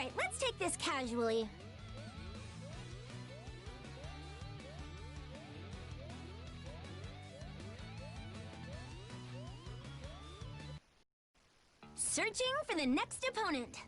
Alright, let's take this casually. Searching for the next opponent.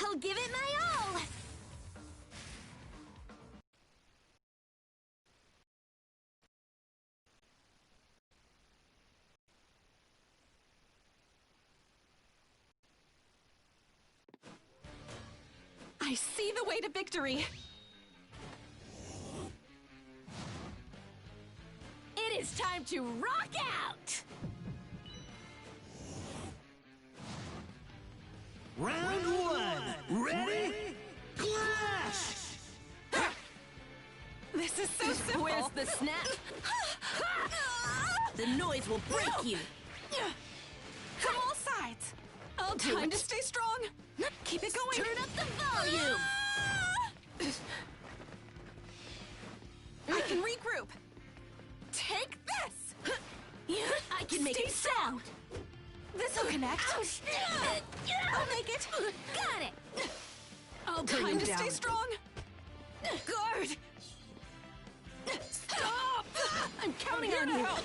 I'll give it my all! I see the way to victory! It is time to rock out! Round one! Ready? Clash! This is so simple! Where's the snap? The noise will break you! From all sides! I'll do Time it! to stay strong! Keep it going! Turn up the volume! I can regroup! Take this! I can make Stay it sound! This'll connect! I'll make it! Got it! I'll bring Time him to down! stay strong! Guard! Stop! I'm counting Here on to you! help!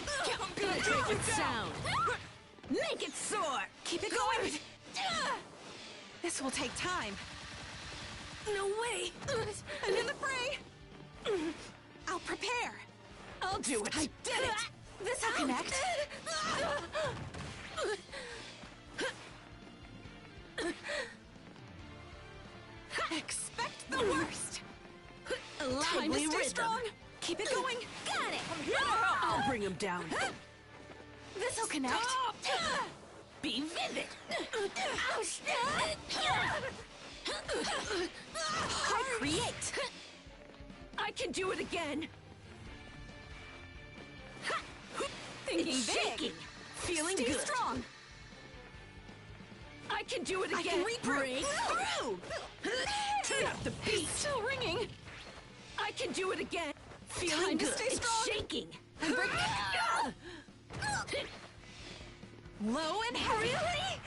Make it sound! Make it soar! Keep it going! This will take time. No way! I'm in the fray! I'll prepare! I'll do it! I did it! This'll connect! Expect the worst! A Time to lively stay rhythm! strong! Keep it going! Got it! I'm here to help! I'll bring him down! This'll connect! Be vivid! I create! I can do it again! Thinking It's big! shaking! Feeling Stay good! strong! I can do it again! I can regroup. Break through! Turn up the beat! It's still ringing! I can do it again! Feeling Time to good! stay It's strong. shaking! Low and heavy! Really?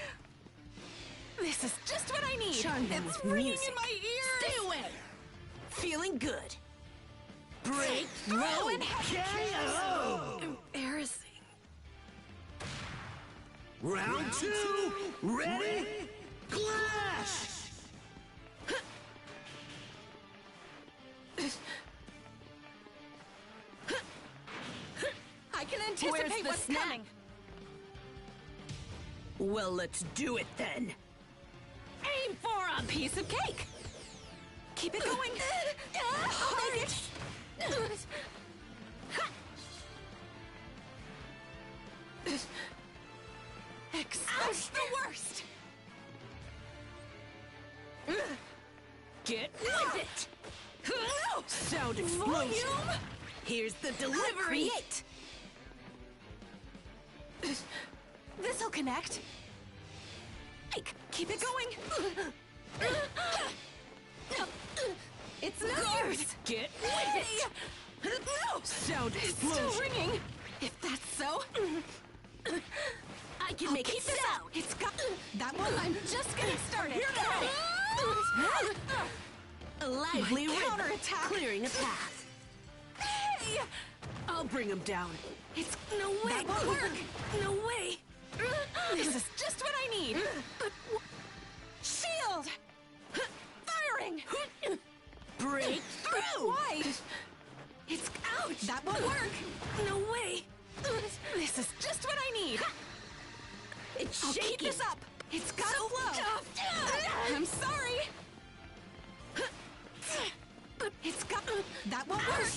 This is just what I need! Charm them It's with ringing music. in my ears! Stay away! Feeling good! Break Low through! and heavy! KO! Embarrassing. Round two! Ready? Clash! I can Where's anticipate the what's snap? coming! Well, let's do it then! Aim for a Piece of cake! Keep it going! I'll make it! Expect the worst! Get with it! Sound explosion! Here's the delivery! Create! This'll connect. Keep it going. It's not yours. Get with it! Sound It's explosion! still ringing. If that's so, I can I'll make keep it this sound! out. It's got that one. I'm just getting started. A lively My rhythm, counterattack. clearing a path. Hey! I'll bring him down. It's No way! That won't work. No way! This is just what I need. Shield! Firing! Break through! Why? It's out. That won't work. No way! This is just what I need. It's I'll shaking! keep this up. It's gotta So flow. tough. I'm sorry. It's got. That won't work.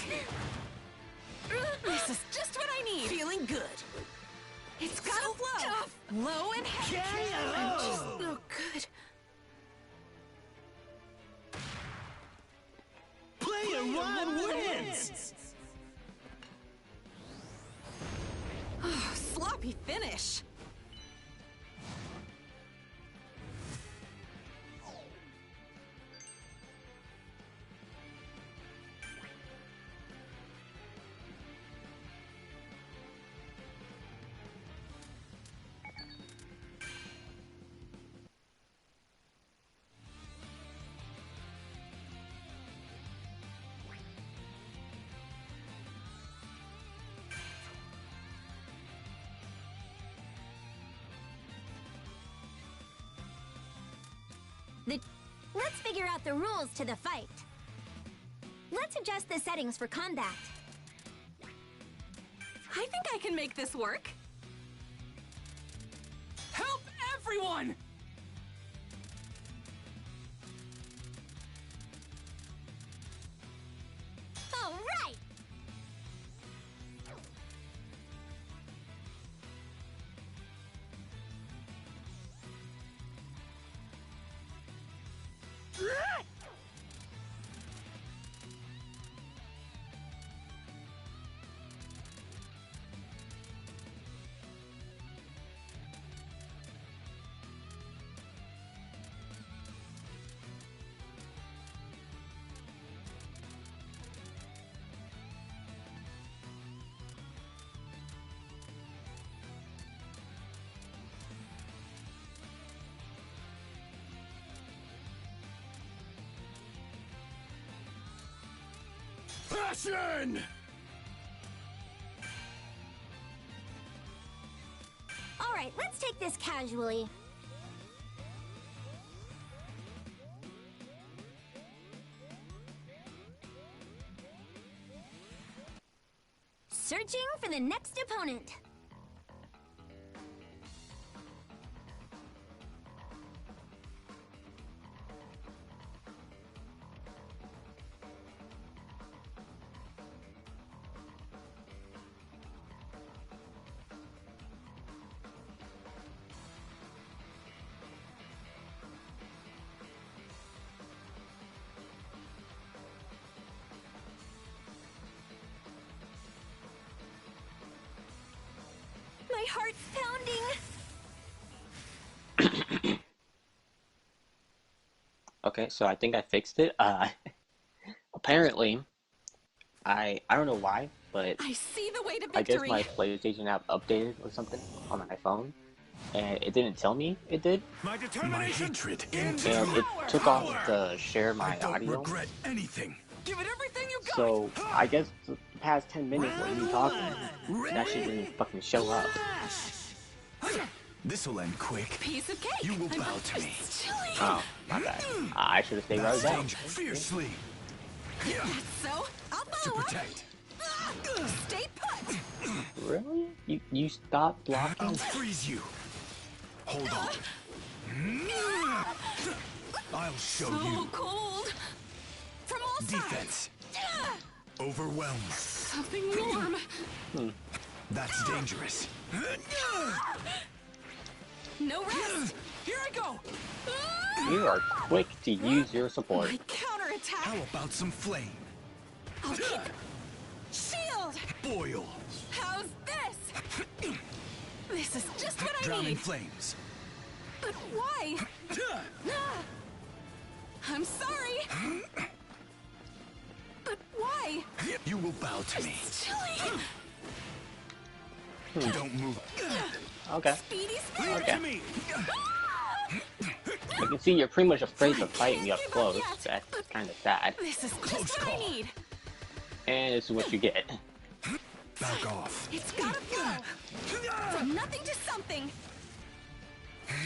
This is just what I need. Feeling good. It's gotta So flow. tough. Low and heavy. KO! Oh, good. Player one wins! Sloppy finish. Let's figure out the rules to the fight. Let's adjust the settings for combat. I think I can make this work. Help everyone! All right! Passion! All right, let's take this casually. Searching for the next opponent. My heart's pounding. Okay, so I think I fixed it. Apparently, I don't know why, but I see the way to I guess victory. my PlayStation app updated or something on my phone, and it didn't tell me it did, My determination hatred and into it took off to share my audio. anything. Give it everything you got! So I guess the past 10 minutes of me talking, it actually didn't fucking show up. This'll end quick. Piece of cake. You will I'm bow to me. chilly. Oh, my bad. I should have stayed right That's there. danger. Fiercely. That's so. I'll To follow up. protect. Stay put. Really? You stopped I'll blocking? freeze you. Hold on. I'll show So you. cold. From all sides. Defense. Overwhelm. Something warm. That's dangerous. No rest. Here I go! You are quick to use your support. My counterattack. How about some flame? I'll keep... Shield! Boil. How's this? This is just what I Drowning need. flames. But why? I'm sorry. But why? You will bow to me. It's chilly. Don't move. Okay. Speedy spin. Okay. I can see you're pretty much afraid to fight me up close. That's kind of sad. This is just what I need. And this is what you get. Back off. It's gotta flow. From nothing to something.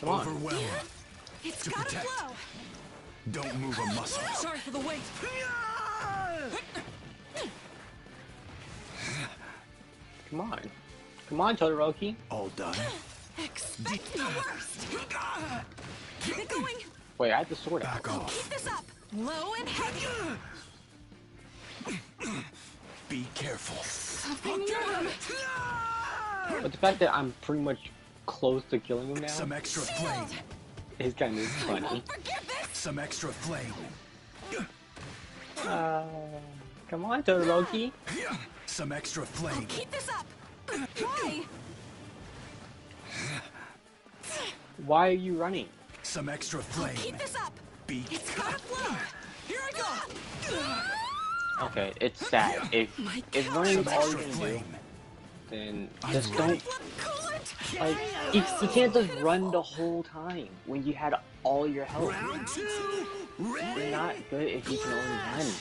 Come on. Overwhelm. It's To gotta protect. flow. Don't move a muscle. Sorry for the wait. Come on. Come on, Todoroki. All done. Expect the worst. Keep it going. Wait, I have the sword out. Back off. Keep this up. Low and heavy. Be careful. Something warm. But the fact that I'm pretty much close to killing him now Some extra flame. is kind of funny. Won't forgive this. Some extra flame. Come on, Todoroki. Some extra flame. Keep this up. But why? Why are you running? Some extra flame. Keep this up. Be It's gotta flow. Here I go. Okay, it's sad. If running is some all extra you're gonna do, flame. then just don't. Coolant. Like, you can't just run the whole time when you had all your health. Round two. You're not good if you can only run.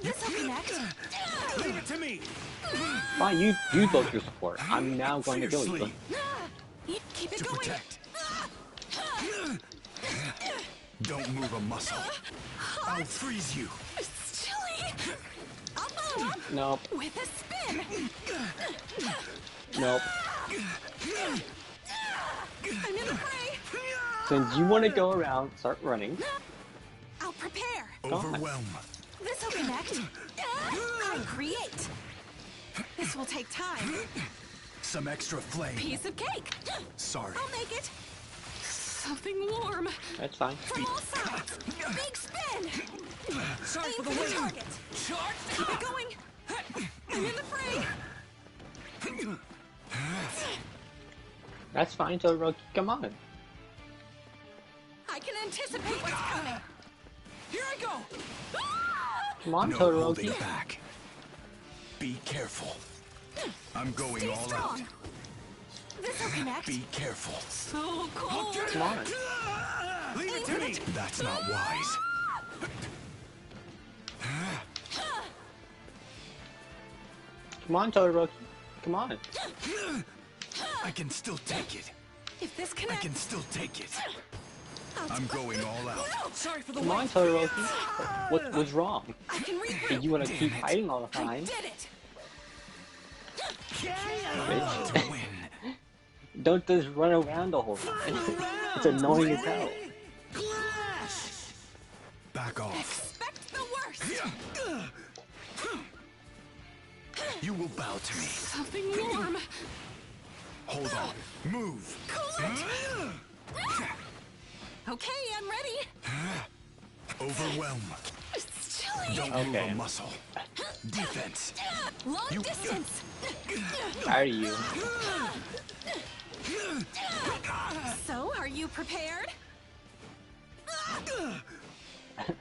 This'll connect. Leave it to me. Fine, you both your support. I'm now going to kill you. Fiercely. Keep it To going. protect. Don't move a muscle. I'll freeze you. It's chilly. I'll follow up Nope, with a spin. nope. I'm in the fray. Since you want to go around, start running. I'll prepare. Overwhelm. This'll connect. I create. This will take time. Some extra flame. Piece of cake. Sorry. I'll make it. Something warm That's fine. from all sides. Big spin. Sorry for Aim the for wait. the target. Keep it going. I'm in the fray. That's fine, Todoroki. Come on. I can anticipate what's coming. Here I go. Come on, No holding Todoroki. back. Be careful. I'm going Stay all strong. out. This'll connect. Be careful. So cold. Come on. Leave it to me. That's not wise. Come on, Todoroki. Come on. I can still take it. If this I connects, can still take it. I'm going all out. Sorry for the Come on, wait. Todoroki. What's wrong? I can regroup. Did you want to keep Damn it. fighting all the I time? did it. To win. Don't just run around the whole time. It's annoying as hell. Back off. Expect the worst. You will bow to me. Something warm. Hold on. Move. Coolant. Okay, I'm ready. Overwhelm. It's chilly. Don't move Okay. a muscle. Defense. Long You- distance. Tired of you. So, are you prepared?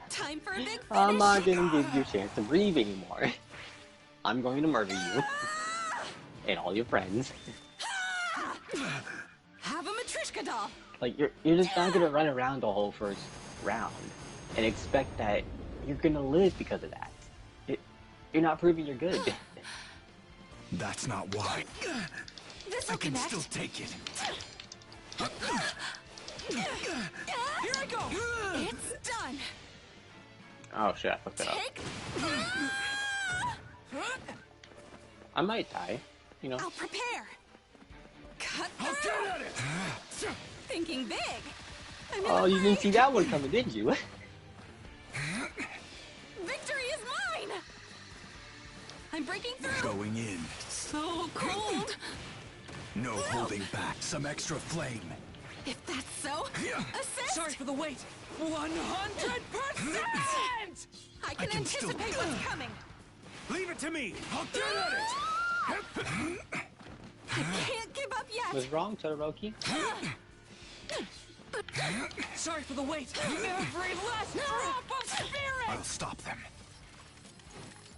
Time for a big finish. I'm not gonna give you a chance to breathe anymore. I'm going to murder you. And all your friends. Have a Matryoshka doll. Like, you're just not gonna run around the whole first round and expect that you're gonna live because of that. You're not proving you're good. That's not why. This'll I can connect. still take it. Here I go. It's done. Oh shit, I fucked it up. Take. I might die, you know. I'll prepare. Cut I'll through. get at it. Thinking big. I'm in Oh, the you didn't fray. see that one coming, did you? Victory is mine. I'm breaking through. Going in. So cold. No holding back. Some extra flame. If that's so, ascend. Sorry for the wait. 100%! I can can still- anticipate what's coming. Leave it to me. I'll get at it! I can't give up yet. What's wrong, Todoroki? Sorry for the wait. Every last drop of spirit. I'll stop them.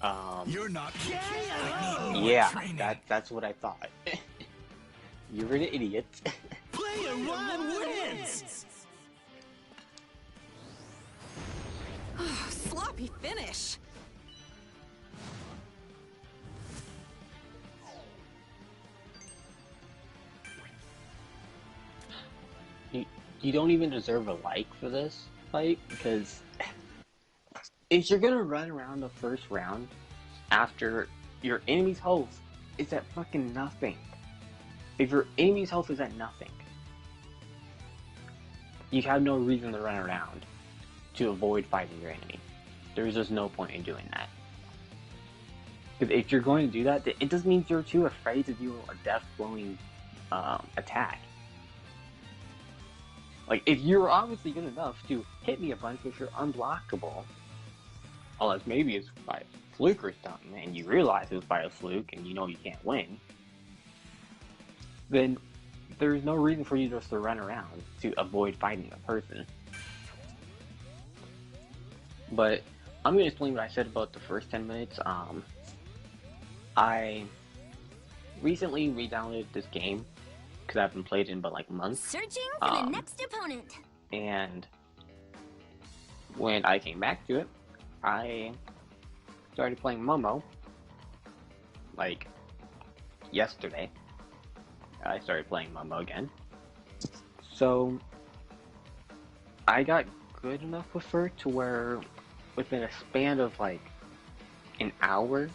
Um, You're not. I need more yeah, training. that's what I thought. You're an idiot. Player one wins. Sloppy finish. You don't even deserve a like for this fight, because if you're gonna run around the first round after your enemy's health is at fucking nothing, if your enemy's health is at nothing, you have no reason to run around to avoid fighting your enemy. There's just no point in doing that. Because if you're going to do that, it just means you're too afraid to do a death-blowing attack. Like, if you're obviously good enough to hit me a bunch, but you're unblockable, unless maybe it's by a fluke or something, and you realize it's by a fluke, and you know you can't win, then there's no reason for you just to run around to avoid fighting a person. But I'm going to explain what I said about the first 10 minutes. I recently re-downloaded this game, because I haven't played it in but like a month. Searching for the next opponent. And when I came back to it, I started playing Momo. Like yesterday, I started playing Momo again. So I got good enough with her to where within a span of like an hour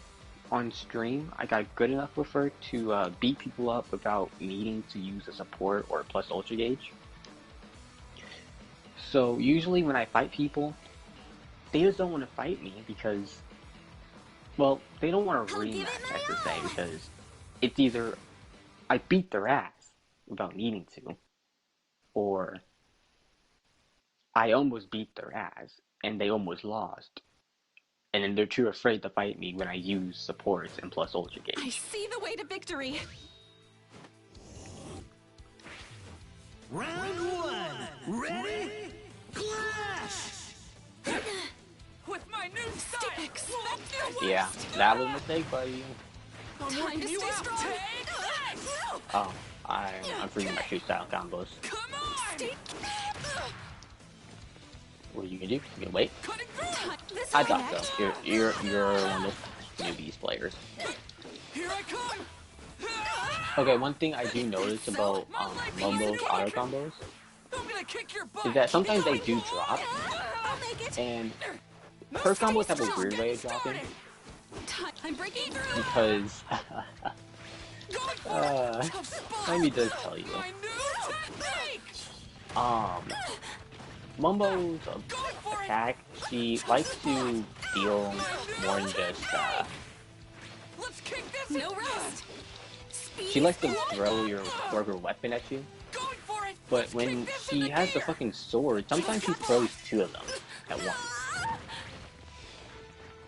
on stream, I got good enough with her to beat people up without needing to use a support or a plus ultra gauge. So usually when I fight people, they just don't want to fight me because, well, they don't want to rematch, I should say, because it's either I beat their ass without needing to, or I almost beat their ass and they almost lost. And then they're too afraid to fight me when I use supports and plus ultra I gauge. see the way to victory. Round one. Ready? Clash. With my new style. Expect your worst. Yeah, that was a mistake, buddy. I'm Time working to you stay out. strong. Take this. Oh, I'm freaking my shoot style combos. Come on. Stay- What are you gonna do? You gonna wait? Cutting through. This I way, thought Act. so. You're one of those newbies players. Here I come. Okay, one thing I do notice about Momo's auto combos I'm gonna kick your butt. is that sometimes they do drop, I'll make it. and her combos have a weird way of dropping I'm breaking through. because Going for it. Tough spot. let me just tell you, My new technique. Momo's Going for it. attack, she likes to deal more than just Let's kick this. No rest. Speed she likes to is throw her weapon at you. Going for it. But Let's when kick this she into has the gear. fucking sword, sometimes she throws two of them at once.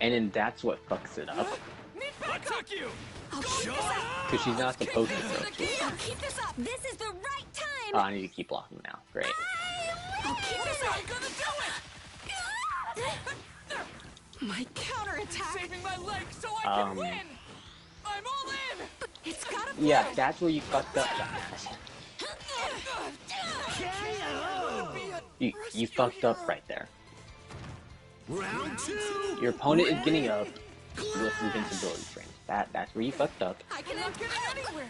And then that's what fucks it up. Need backup. You. I'll keep this up. Because she's not supposed to throw two. I'll keep this up. This is the right time. Oh, I need to keep blocking now. Great. I'll keep this I'm up. gonna do it. My counterattack. Saving my leg so I can Um, win. I'm all in. It's gotta be. Yeah, that's where you fucked up. You fucked up right there. Round two. Your opponent is getting up with invincibility strength. That's where you fucked up. I can Not getting anywhere.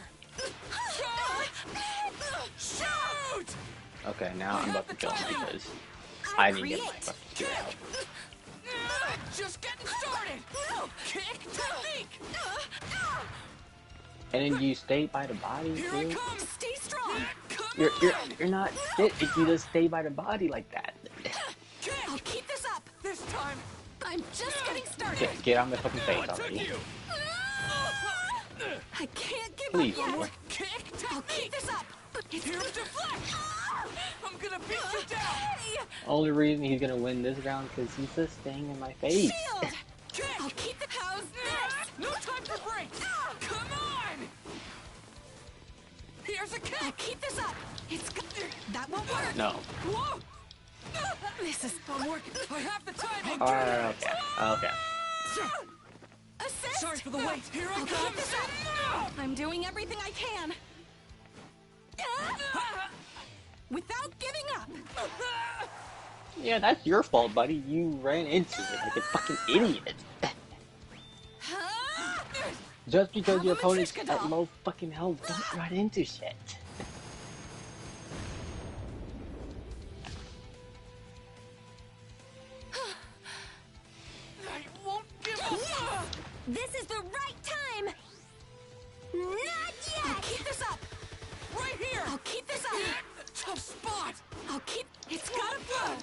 Shoot! Okay, now I'm about to kill him because I didn't get my fucking shit out. Just getting started. Kick technique. And then you stay by the body, Here I dude. come. Stay strong. Come You're not fit if you just stay by the body like that. I'll keep this up. This time. I'm just getting started. Get on my fucking face already. I can't give Please, up boy. yet. Kick I'll keep technique. this up. It's Here to deflect. I'm gonna beat you down. Only reason he's gonna win this round because he's just staying in my face. Shield! I'll keep the how's this? No time for breaks! Come on! Here's a kick! I'll keep this up. It's that won't work. No. Whoa! This is I'm working. I have the timing. Okay. Okay. assist. Sorry for the wait. Here I I'll come. keep this up. I'm doing everything I can. Without giving up. Yeah, that's your fault, buddy. You ran into it like a fucking idiot. Just because your How about opponent's Trishka at doll? low fucking health, don't run into shit. I won't give up. This is the right time! Not I'll yet! keep this up. Right here. I'll keep this up. Tough spot. I'll keep. It's gotta flow.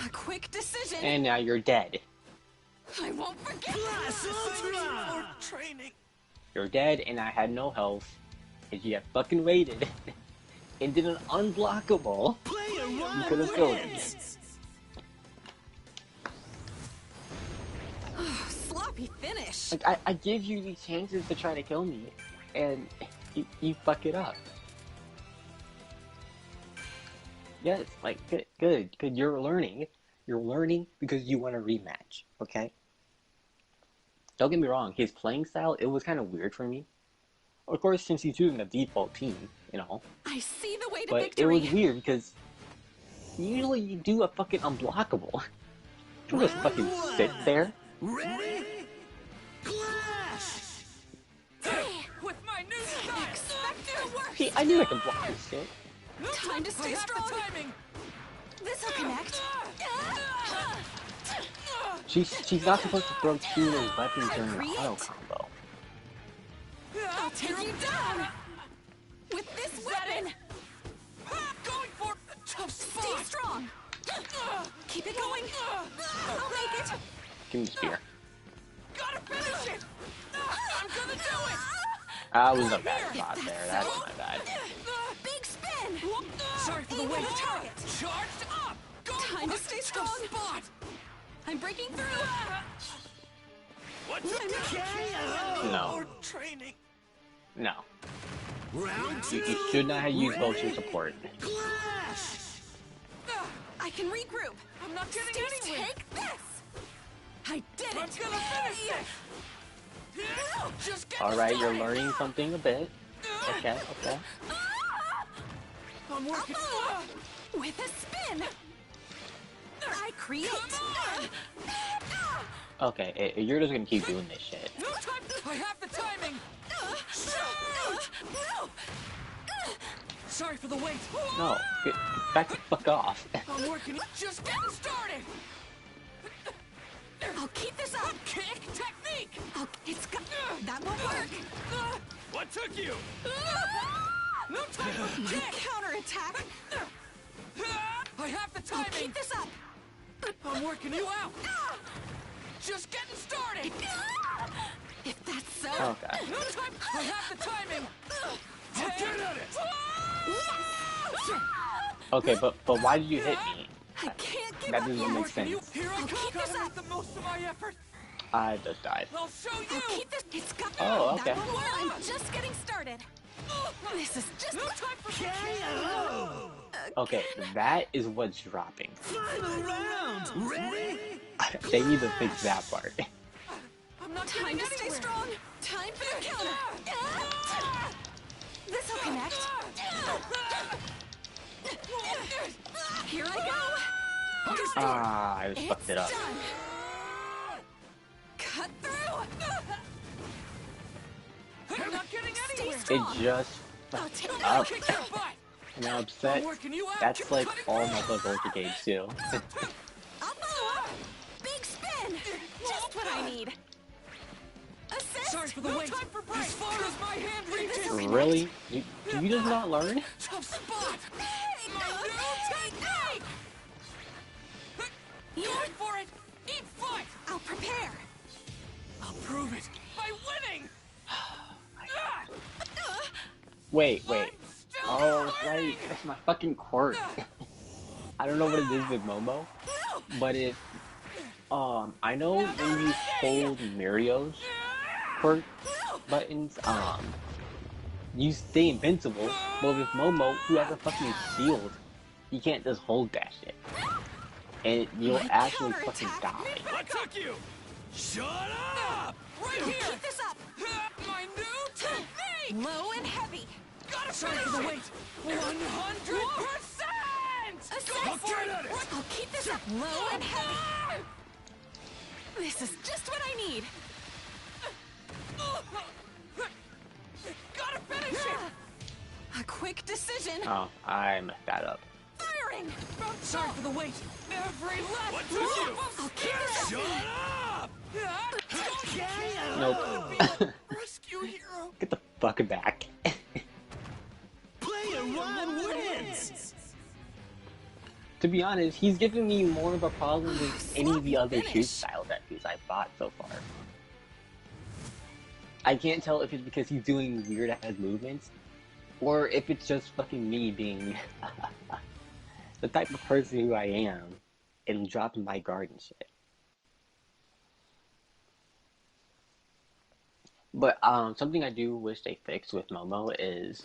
A quick decision. And now you're dead. I won't forget. Class Ultra! More training. You're dead, and I had no health. And you have fucking waited. And did an unblockable. Player You one could have killed me. wins! Sloppy finish. Like, I give you these chances to try to kill me, and you fuck it up. Yes, like, good. You're learning. You're learning because you want a rematch, okay? Don't get me wrong, his playing style, it was kind of weird for me. Of course, since he's using the default team, you know. I see the way to But victory. it was weird because usually you do a fucking unblockable. You just fucking sit there. Ready? Clash! With my new style. Expect the worst. See, I knew I could block this shit. Time to I stay have strong. the timing. This'll connect. She's not supposed to throw two of those weapons during the auto combo. I'll take you down. With this weapon. Going for tough Stay spot. strong. Keep it going. I'll make it. Give me the spear. Gotta finish it. I'm gonna do it. That was a bad spot there. That's my bad. Big spin. Sorry for the Aim wait. at the target. Charged up. Go Time to for stay tough strong. spot. I'm breaking through. What's a No. KO? More training. No. Round two! You should not have used both your support. Clash! I can regroup. I'm not getting Sticks, anywhere. take this. I did I'm it. gonna finish this. Just get Alright, you're started. learning something a bit. Okay. I'm working. With a spin. I create. Come Okay, you're just gonna keep doing this shit. No time. I have the timing. No. Sorry for the wait. No, get back the fuck off. I'm working. Just getting started. I'll keep this up. Kick technique. It's got. That won't work. What took you? No time for My kick. counterattack. I have the I'll timing. keep this up. I'm working you out. Just getting started. If that's so. Okay. No time. I have the timing. I'll get at it! Okay, but why did you hit me? I can't give That up doesn't yet. make sense. Here I I'll come. keep this Gotta up. make the most of my effort. I just died. I'll show I'll you. keep this. It's got. Oh, okay. That won't work. I'm just getting started. This is just. No time for KO! Okay, that is what's dropping. Final round! Ready? They need to fix that part. I'm not Time getting to stay anywhere. strong. Time for the counter. This'll connect. Here I go. Ah, I just fucked it up. Done. Cut through. I'm not getting Stay anywhere. It strong. just I'll fucked take it that. up. Kick your butt. And I'm upset. I'm working you out. That's like Cutting all through. my Buzz Ultra games too. I'll follow up. Big spin. Just what I need. Assist. Sorry for the wait. Time for break. As far as my hand reaches. Really? Do you just not learn? Tough spot. Hey, My new technique. Going for it. Eat fight. I'll prepare. I'll prove it by winning. Wait. I'm still Oh, learning. right. That's my fucking quirk. I don't know what it is with Momo, but I know when you hold Mario's quirk buttons, you stay invincible, but with Momo, who has a fucking shield, you can't just hold that shit. And you'll actually fucking die. What took you? Shut up! Right here! Keep this up! My new technique! Low and heavy! Gotta finish it! 100%! Assist! Get at it! I'll keep this up low and heavy! This is just what I need! Gotta finish it! A quick decision! Oh, I messed that up. Firing! Sorry for the wait. Every last what took you? I'll keep this up! Shut up! Nope. Rescue hero! Get the fuck back. Player one wins! To be honest, he's giving me more of a problem with any of the other shoot style tattoos I've bought so far. I can't tell if it's because he's doing weird ass movements, or if it's just fucking me being the type of person who I am and dropping my guard and shit. But something I do wish they fixed with Momo is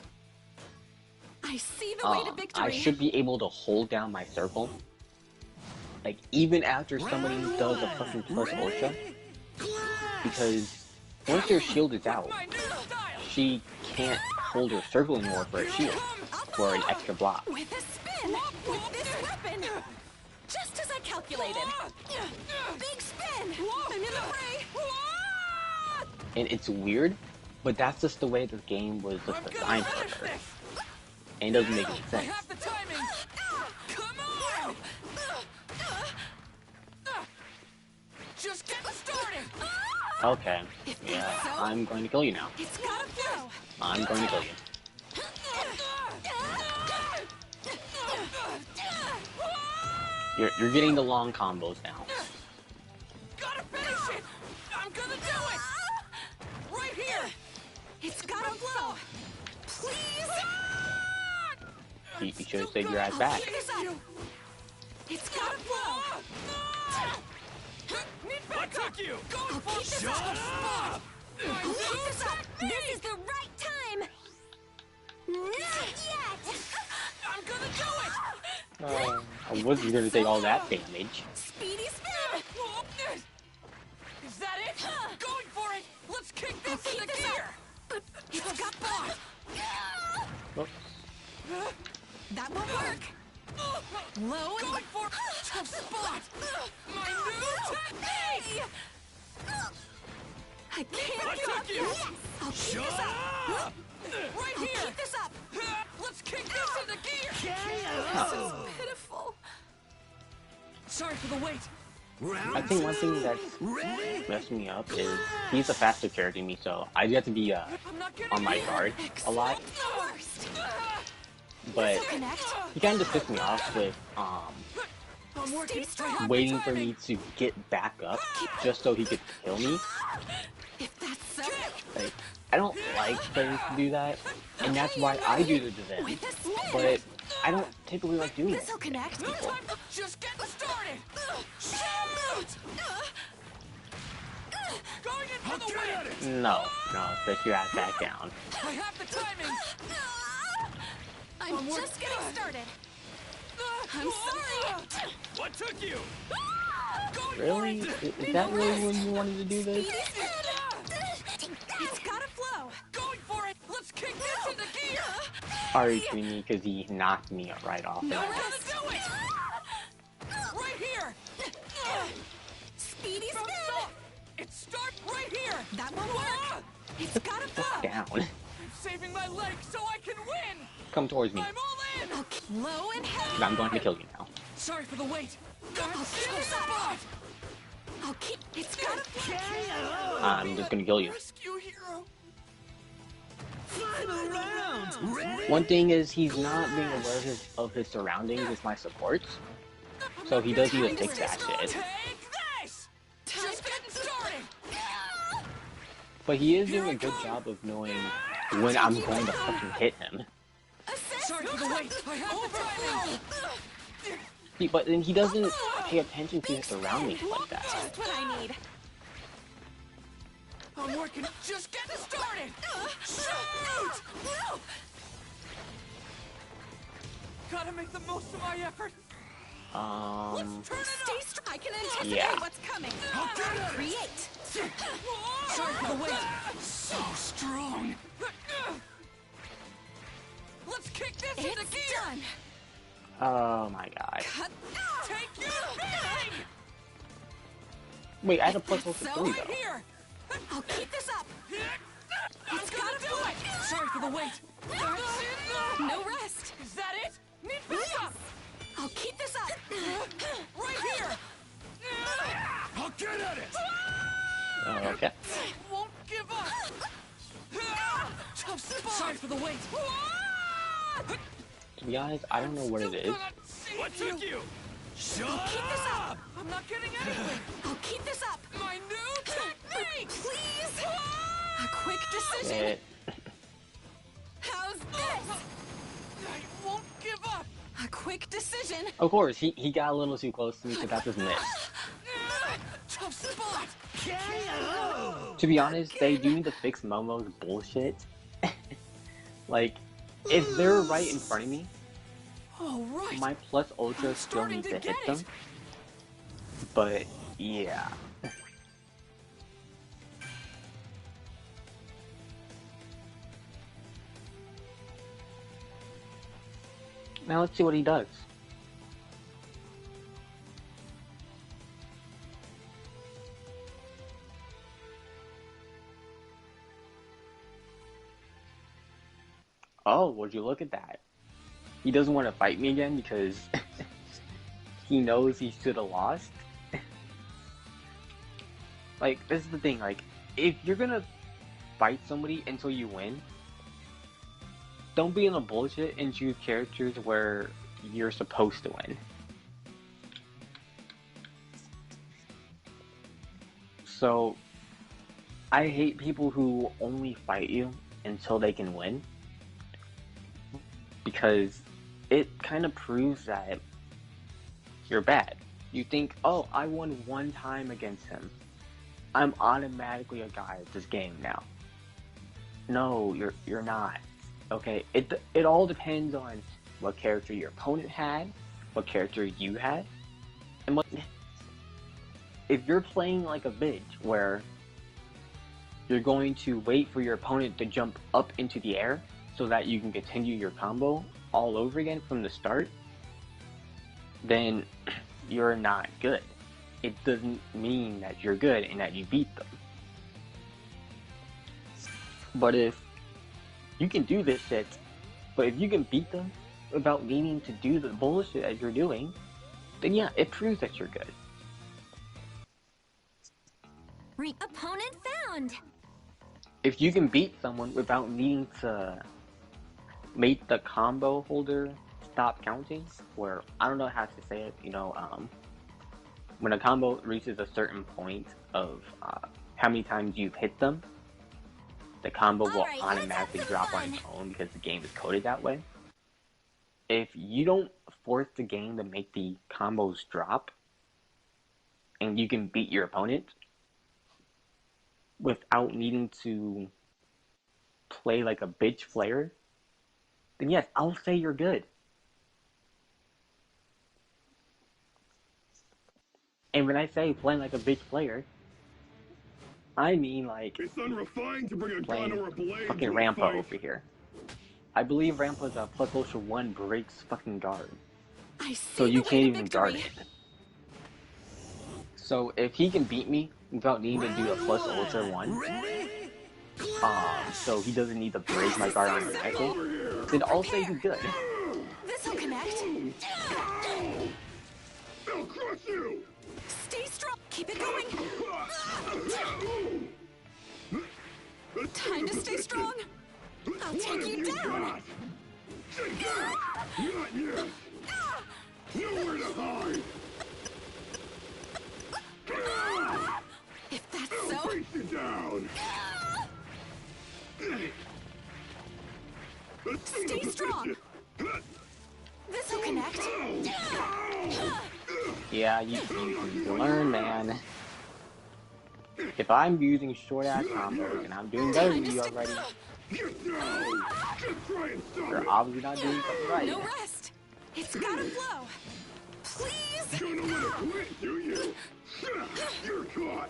I see the way to victory! I should be able to hold down my circle. Like, even after somebody does a fucking plus ultra. Because once your shield is out, she can't hold her circle anymore for a shield. For an extra block. With a spin! With this weapon! Just as I calculated! Big spin! I'm in the fray! And it's weird, but that's just the way the game was just designed for her. And it doesn't make any sense. The timing! Come on! Just get started! Okay. Yeah, I'm going to kill you now. It's gotta flow! I'm going to kill you. You're getting the long combos now. Gotta finish it! I'm gonna do it! Right here! It's gotta flow! Please! You should have saved your ass back. Keep this up! It's gotta flow! What took you? I'll keep this up! Shut up! I'll keep this up! This is the right time! Not yet! I'm gonna do it! I wasn't going to take all that damage. Speedy spin! Is that it? Going for it! Let's kick this Keep into this gear! up! It's got flow! Oops. That won't work! Low and... Going for tough spot! My new technique! I can't What give up! took you? I'll keep Shut this up! up! Right I'll here! keep this up! Let's kick this into gear! This is pitiful. Sorry for the wait. I think one thing that's messed me up is he's a faster character than me, so I have to be I'm not getting on my here. guard a lot. The worst. But Connect. he kind of pissed me off with I'm working strong. waiting for me to get back up just so he could kill me. If that's so, Like, I don't like players to do that, and that's why I do it to them. with a spin. But I don't typically like doing it. This'll connect. No time for just getting started. Shoot! Going in for the win. No, sit your ass back down. I have the timing. I'm just getting started. I'm sorry. What took you? Going Really? for it. Is that really when you wanted to do this? Speedy spin. It's gotta flow. Going for it. Let's kick this into gear. Are you kidding me? Because he knocked me right off. No I'm gonna rest. do it. Right here. Speedy From spin. soft. It starts right here. That won't work. It's gotta flow. Down. I'm saving my leg so I can win. Come towards me. I'm all in. Okay. Low and heavy. I'm going to kill you now. Sorry for the wait. I'll keep this up. I'll keep. It's gotta flow. I'm just gonna kill you. Rescue hero. Final round! Ready? One thing is he's not being aware of his surroundings as my supports, so he does need to fix that shit. Take this. Just getting started. But he is doing a good job of knowing when I'm going to fucking hit him. Assist. Sorry for the wait. I have the timing. See, but then he doesn't pay attention to his surroundings like that. Just what I need. I'm working. Just getting started. Shoot! No! Gotta make the most of my effort. Turn it Stay strong. I can anticipate Yeah. what's coming. I'll get it. Create. Sorry for the wait. So strong. Let's kick this into It's gear. done. Oh my god. Cut. Take your beating. Wait, I had a plus That's for so 3 Right though. here. I'll keep this up. I'm gonna do it. Sorry for the wait. No rest. Is that it? Need backup. I'll keep this up. Right here. I'll get at it! Oh, okay. Won't give up. Tough spot. Sorry for the wait. To be honest, I don't know what it is. What took you? Shut Keep this up! up. I'm not getting anything. I'll keep this up. My new technique. Please. A quick decision. It, How's this? I won't give up. A quick decision. of course, he got a little too close to me, so that just missed. Tough spot. To be honest, they do need to fix Momo's bullshit. Like, if they're right in front of me, All right. my plus ultra I'm still starting needs to to hit get them. it. But yeah. Now let's see what he does. Oh, would you look at that? He doesn't want to fight me again because he knows he should have lost. Like, this is the thing, like, if you're gonna fight somebody until you win, don't be in a bullshit and choose characters where you're supposed to win. So, I hate people who only fight you until they can win. Because it kind of proves that you're bad. You think, oh, I won one time against him. I'm automatically a guy at this game now. No, you're not. Okay, it all depends on what character your opponent had, what character you had, and what. If you're playing like a bitch, where you're going to wait for your opponent to jump up into the air so that you can continue your combo all over again from the start, then you're not good. It doesn't mean that you're good and that you beat them. But if you can do this shit, but if you can beat them without needing to do the bullshit that you're doing, then yeah, it proves that you're good. Opponent found. If you can beat someone without needing to make the combo holder stop counting, where, I don't know how to say it, you know, when a combo reaches a certain point of how many times you've hit them, the combo will Alright, let's automatically have some drop on fun. its own because the game is coded that way. If you don't force the game to make the combos drop, and you can beat your opponent without needing to play like a bitch player, then yes, I'll say you're good. And when I say playing like a bitch player, I mean like It's unrefined to bring a playing gun or a blade fucking to a Rampo fight. over here. I believe Rampa's a plus ultra 1 breaks fucking guard. I see So you the way can't to even guard victory. it. So if he can beat me without needing to do a plus ultra 1, so he doesn't need to break my guard automatically, then I'll say he's good. This'll connect. I'll crush you! Stay strong. Keep it going. Time to stay strong. I'll take you down. Not yet! Nowhere to hide! If that's so. Face you down! Stay strong. This'll connect. Yeah, you need to learn, man. If I'm using short-ass combos and I'm doing better than you already, you're obviously not doing something right. No rest. It's gotta flow. Please. Gonna let it quit, do you? You're caught.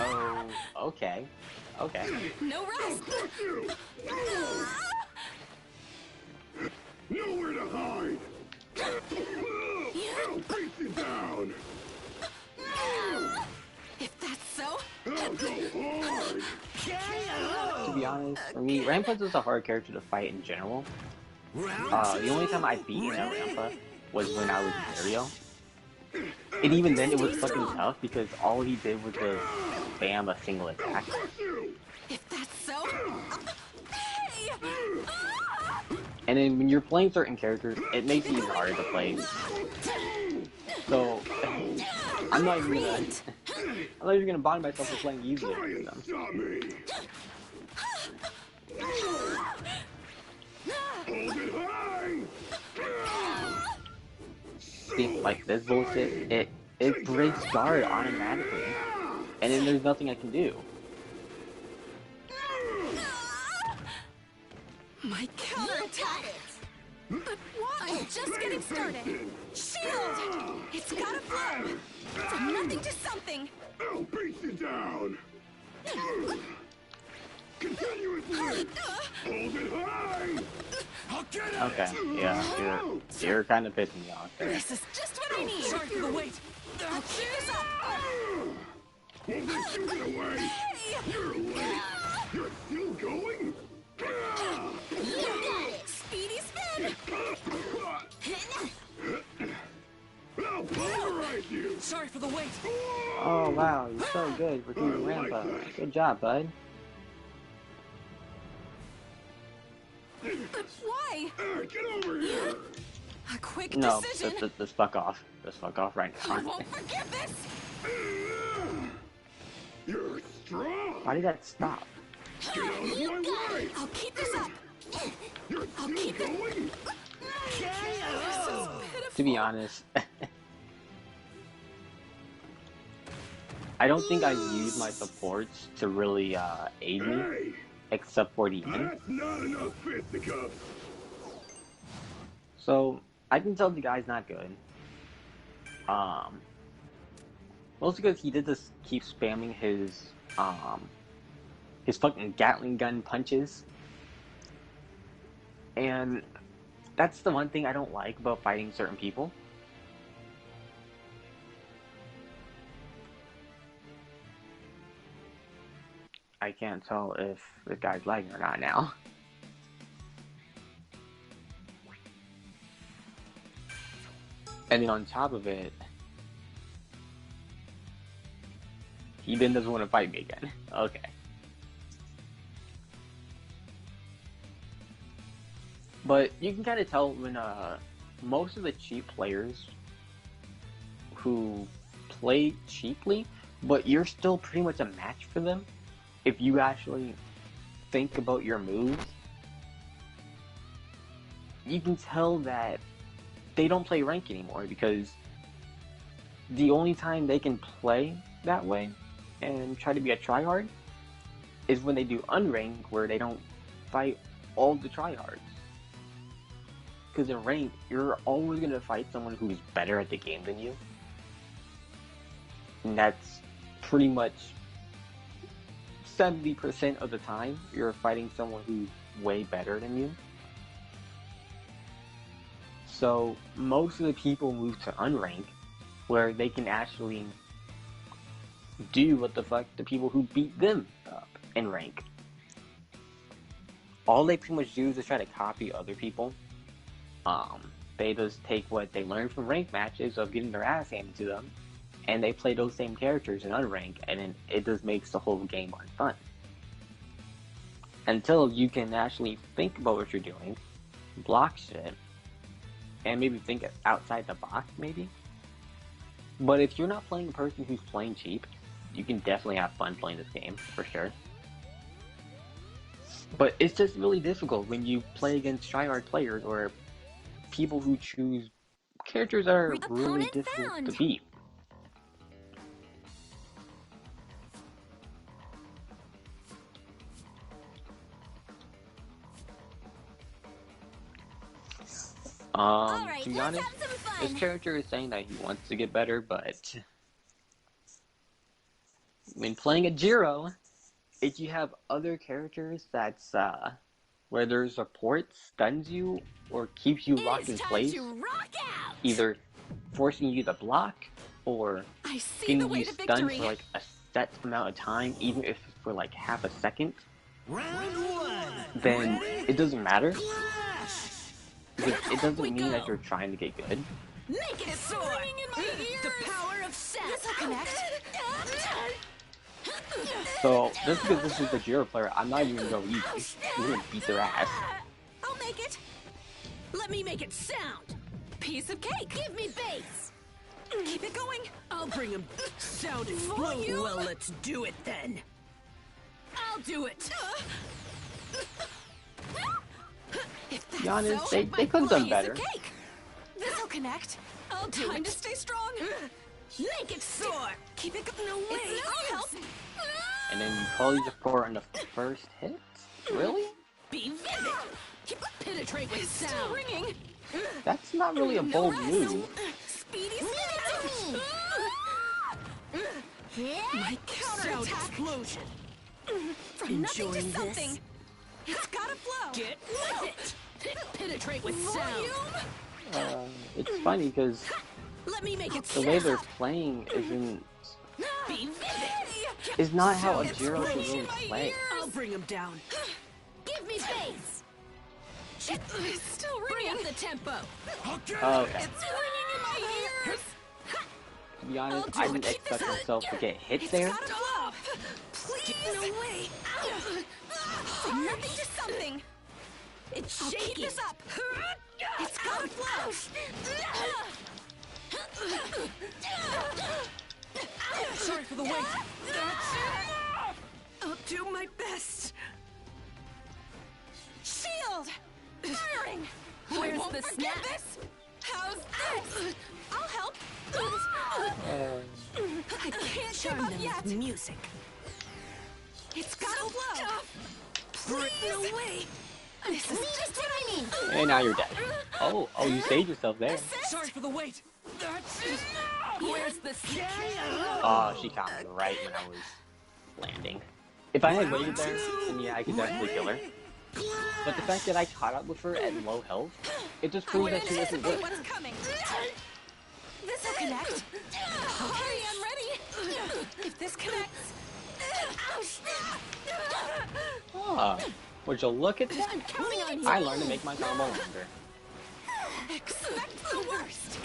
Oh, okay. Okay. No rest. Fuck you! Nowhere to hide. I'll beat you down. If that's so. I'll go hard. To be honest, for me, Rampa is a hard character to fight in general. The only time I beat Rampa was when I was in Mario. And even then, it was fucking tough because all he did was to spam a single attack. If that's so. Hey! And then when you're playing certain characters, it makes it even harder to play. So, I'm not even gonna bond myself for playing easier Try than and them. stop me. Hold it high. See, like this bullshit, it breaks guard automatically, and then there's nothing I can do. My counterattack! But why? I'm just getting started. Shield! It's gotta flow! From nothing to something! I'll beat you down. Continuously. Hold it high. I'll get it. Okay, yeah, you're kind of pissing me off there. This is just what I need! Sorry for the wait! I'll keep this up! Won't let you get away. Hey! You're late. You're still going? You got it! Speedy spin! I'll pulverize you. Sorry for the wait! Oh wow, you're so good for keeping Rampa. Good job, bud. But why? Get over here. A quick No, decision! just fuck off. Just fuck off right I now. won't forgive this! You're strong. Why did that stop? Get out of my way. I'll keep this up! You're I'll still keep it. going? This is pitiful. To be honest, I don't think I've used my supports to really aid me, Hey, except for the end. that's not enough fisticuffs. So I can tell the guy's not good. Mostly because he did just keep spamming his fucking Gatling gun punches. And that's the one thing I don't like about fighting certain people. I can't tell if the guy's lagging or not now. And then on top of it, he then doesn't want to fight me again. Okay. But you can kind of tell when most of the cheap players who play cheaply, but you're still pretty much a match for them if you actually think about your moves, you can tell that they don't play rank anymore because the only time they can play that way and try to be a tryhard is when they do unrank where they don't fight all the tryhards. Because in rank, you're always going to fight someone who's better at the game than you. And that's pretty much 70% of the time you're fighting someone who's way better than you. So most of the people move to unrank where they can actually do what the fuck the people who beat them up in rank. All they pretty much do is just try to copy other people. They just take what they learned from rank matches of getting their ass handed to them, and they play those same characters in unrank, and then it just makes the whole game more fun. Until you can actually think about what you're doing, block shit, and maybe think outside the box, maybe. But if you're not playing a person who's playing cheap, you can definitely have fun playing this game, for sure. But it's just really difficult when you play against tryhard players or people who choose characters are really Opponent difficult found. to beat. Alright, To be let's honest, have some this fun. character is saying that he wants to get better, but when playing a Jiro, if you have other characters that's where their support stuns you or keeps you locked in It's time place, to rock out! either forcing you to block or I see getting the way you to stunned victory. for like a set amount of time, even if it's for like half a second, Round one. then it doesn't matter. Clash. Because it doesn't We mean that go. you're trying to get good. Make it soar! Ringing in my ears! The power of sound! This'll connect. So just because this is the Jiro player, I'm not even gonna go easy. We're gonna beat their ass. I'll make it. Let me make it sound. Piece of cake. Give me bass. Keep it going. I'll bring him sound and flow. Volume. Well, let's do it then. I'll do it. If that's Be honest, so, they could have done piece better. of cake. This'll connect. I'll do Time it. to stay strong. Make it soar. Keep it going. No way. I'll help. And then you call your support on the first hit? Really? Be vivid. Keep penetrate with It's sound. still ringing. That's not really a bold rest. move. Speedy My counterattack. sound explosion. From nothing to Enjoying this? something. It's gotta flow. Get with it. Penetrate with sound. Volume. It's funny because Let me make it the way they're sound. playing isn't Be vivid. is not how a It's Jiro should ringing really in my play. ears. I'll bring him down. Give me bass. It's still ringing. Bring up the tempo. Okay. It's ringing in my ears. To be honest, do I it. didn't Keep this expect up. myself to get hit It's there. gotta flow. Please. No way. From nothing to something. It's I'll shaking. keep this up. It's gotta flow. Sorry for the wait. I'll do my best. Shield. Firing. Where's won't the forget snap? this. How's this? I'll help. I can't give Charm up them yet. with music. It's gotta flow. Please. No way. This is just what I need. And now you're dead. Oh, you saved yourself there. Sorry for the wait. Where's the snap? Oh, she caught me right when I was landing. If I had waited there, then yeah, I could definitely kill her. But the fact that I caught up with her at low health, it just proves that she isn't good. What's coming? This'll connect. Hurry, I'm ready. If this connects. Ah, would you look at that? I'm counting on you. I learned to make my combo longer. Expect the worst.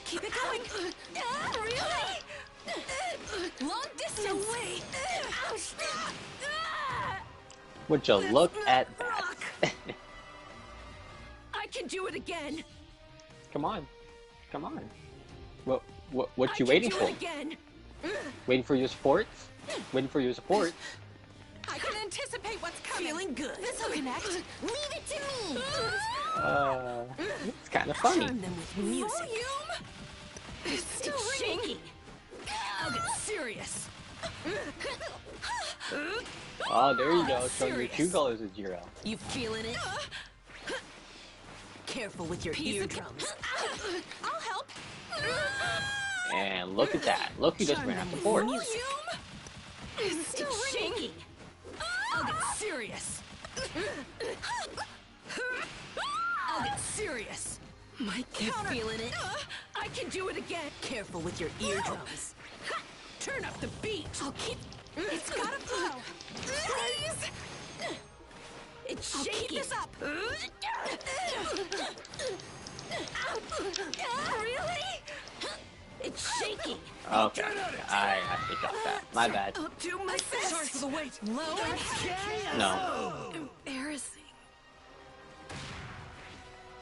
Keep it going. Really? Long distance. No way. Would you look at that? I can do it again. Come on. Come on. What I you can waiting do for? it again. Waiting for your support? Waiting for your support? I can anticipate what's coming. Feeling good. This'll connect. Leave it to me. It's kind of funny. Charm them with music. Volume. It's still It's ringing. shaking. I'll get serious. Oh, there you go. Showing your serious. true colors of Jiro. You feeling it? Careful with your Piece of eardrums. I'll help. And look at that. Look who just Charm ran out them with support. music. It's still It's ringing. shaking. I'll get serious. I'll get serious. My You counter. feeling it? I can do it again. Careful with your eardrums. Turn up the beat. I'll keep. It's gotta flow. Please. It's I'll keep shaking. this up. Really? It's shaking. Okay, I actually got that. My bad. I'll do my best. Sorry for the wait. Low and heavy. No, Embarrassing.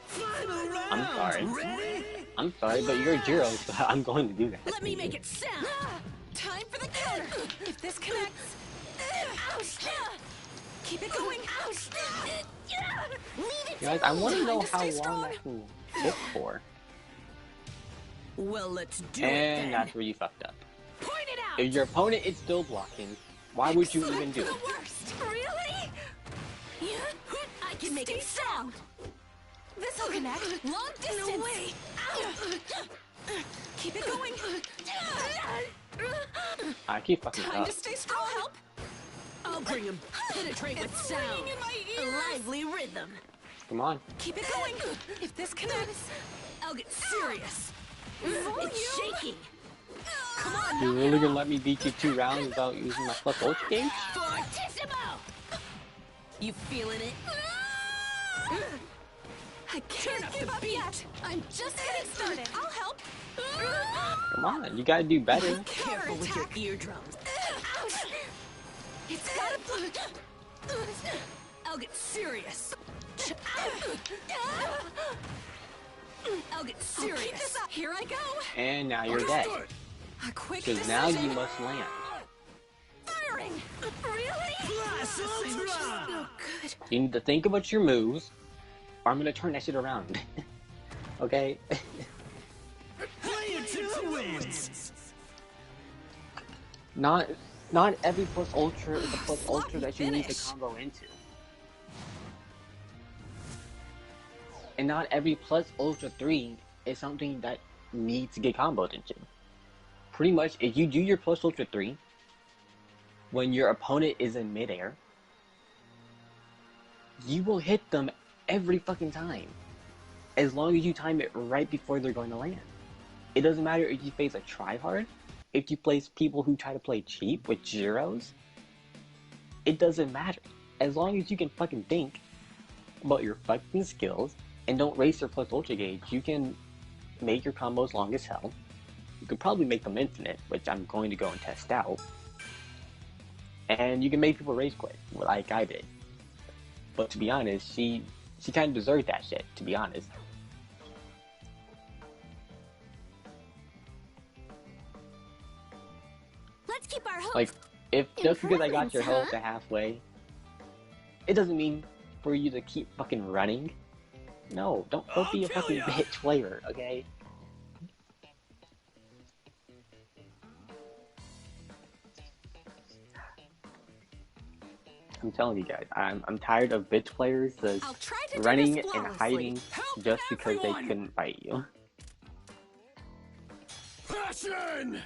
Final round. I'm sorry. Ready? I'm sorry, but you're Jiro, so I'm going to do that. Let me make it sound. Time for the counter. If this connects. Keep it going. Leave it Guys, I want to know Time to how stay long strong. that can hit for. Well, let's do And it then. that's where you fucked up. Point it out! If your opponent is still blocking, why would you even do The it? worst! Really? I can make it sound! This'll connect! Long distance! No way! Keep it going! I keep fucking Time up. to stay strong! I'll help! I'll bring him. Penetrate with It's sound. ringing in my A ears! lively rhythm. Come on. Keep it going! If this connects... I'll get serious. Volume. It's shaking. Come on! You really gonna let me beat you 2 rounds without using my plus ultra gauge? Fortissimo! You feeling it? I can't give up yet! I'm just getting started! I'll help! Come on, you gotta do better. Careful with your Counterattack. eardrums. It's gotta... I'll get serious. I'll get I'll keep serious. this up! Here I go! And now you're dead. Understood. A quick Because now you decision. must land. Firing! Really? Blast Ultra! Oh, good. You need to think about your moves, or I'm gonna turn that shit around. Okay? Player 2 wins! Not every plus ultra is a plus ultra that you need to finish. combo into. And not every plus ultra 3 is something that needs to get comboed into. Pretty much, if you do your plus ultra 3 when your opponent is in midair, you will hit them every fucking time. As long as you time it right before they're going to land. It doesn't matter if you face a tryhard, if you place people who try to play cheap with zeros. It doesn't matter. As long as you can fucking think about your fucking skills and don't raise your plus ultra gauge, you can make your combos long as hell. You could probably make them infinite, which I'm going to go and test out. And you can make people rage quit, like I did. But to be honest, she kind of deserved that shit, to be honest. Let's keep our hopes. Like, if just because I got your Improvements, health to halfway, it doesn't mean for you to keep fucking running. No, don't be a kill fucking ya. bitch player, okay? I'm telling you guys, I'm tired of bitch players just I'll try to do running this and flawlessly. hiding Help just because they everyone! couldn't fight you. Passion!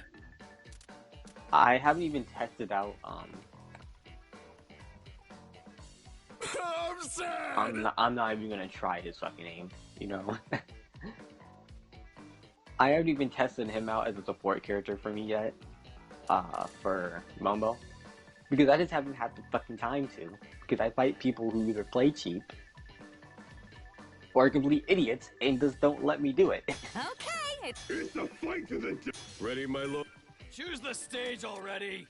I haven't even tested out I'm sad! I'm not even gonna try his fucking aim, you know? I haven't even tested him out as a support character for me yet, for Momo. Because I just haven't had the fucking time to. Because I fight people who either play cheap, or are complete idiots, and just don't let me do it. Okay, It's a fight to the death! Ready, my lord? Choose the stage already.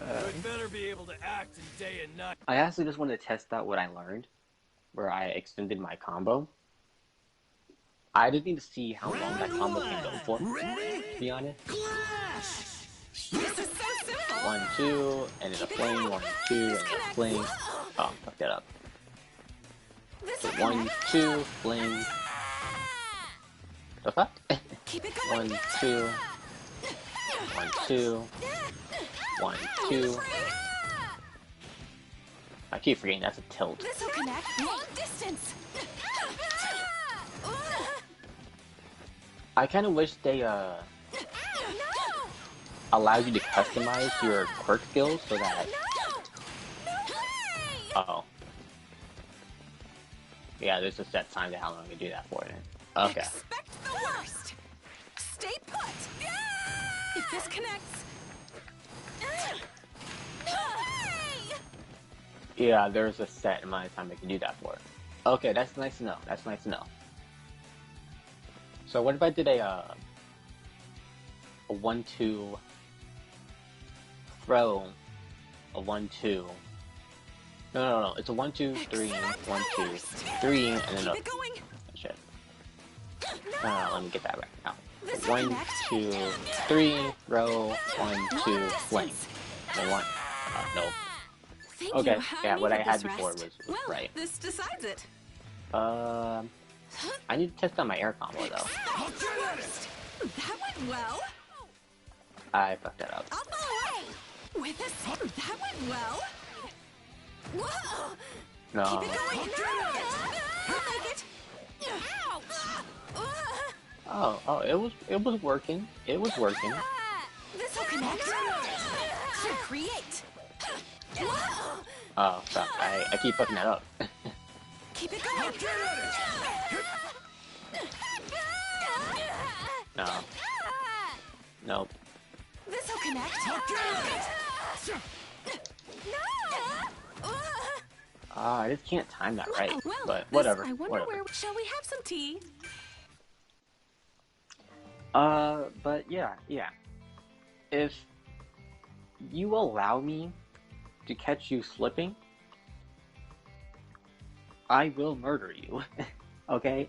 You'd better be able to act in day and night. I actually just wanted to test out what I learned, where I extended my combo. I just need to see how long that combo can go for, Ready? to be honest. Clash! this is so simple. 1, 2, and then a fling, 1, 2, and then a fling. Oh, fuck that up. This So will 1, connect. 2, fling. The fuck? Keep it going. 1, 2, 1, 2, 1, 2. I keep forgetting that's a tilt. This will connect. Long distance. I kind of wish they No! allowed you to customize your quirk skills so that. No! No way! Oh. Yeah, there's a set time to how long you do that for. Then. Okay. Expect the worst. Stay put. If this connects. No way! Yeah, there's a set amount of time I can do that for. Okay, that's nice to know. That's nice to know. So what if I did a 1-2 throw, a 1-2. No. It's a 1-2 3 1 2 3 and then a Keep it going. shit. Let me get that right now. This will 1 connect. 2 3 throw 1 2 fling. And one. No. Thank Okay, you. yeah, what I needed had this before rest. was Well, right. this decides it. I need to test out my air combo though. I'll get first. That went well. I fucked that up. I'll follow up. With a that went well. Whoa! No. Keep it going. I'll make it. Ouch! Oh, it was working. It was working. This'll connect. To create. Whoa! Oh, fuck. I keep fucking that up. Keep it going. No. Nope. This'll connect. I just can't time that right. Well, But this- whatever. I wonder Whatever. where. Shall we have some tea? But yeah. If you allow me to catch you slipping, I will murder you. Okay?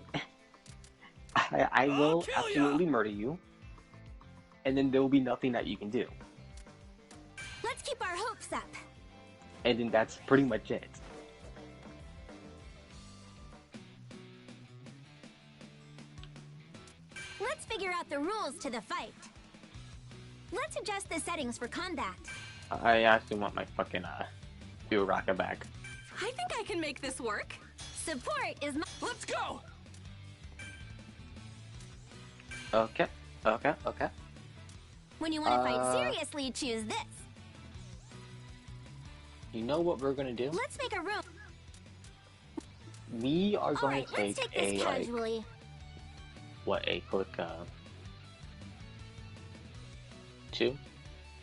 I will kill ya. absolutely murder you. And then there will be nothing that you can do. Let's keep our hopes up. And then that's pretty much it. Let's figure out the rules to the fight. Let's adjust the settings for combat. I actually want my fucking, do a rocket back. I think I can make this work. Support is my... Let's go! Okay. When you want to fight seriously, choose this. You know what we're gonna do? Let's make a room. We are going Alright, to take let's take this a, like, casually. a quick,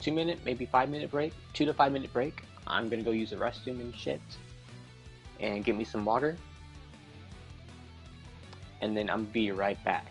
2-minute, maybe 5-minute break, 2 to 5 minute break. I'm gonna go use the restroom and shit, and get me some water, and then I'm be right back.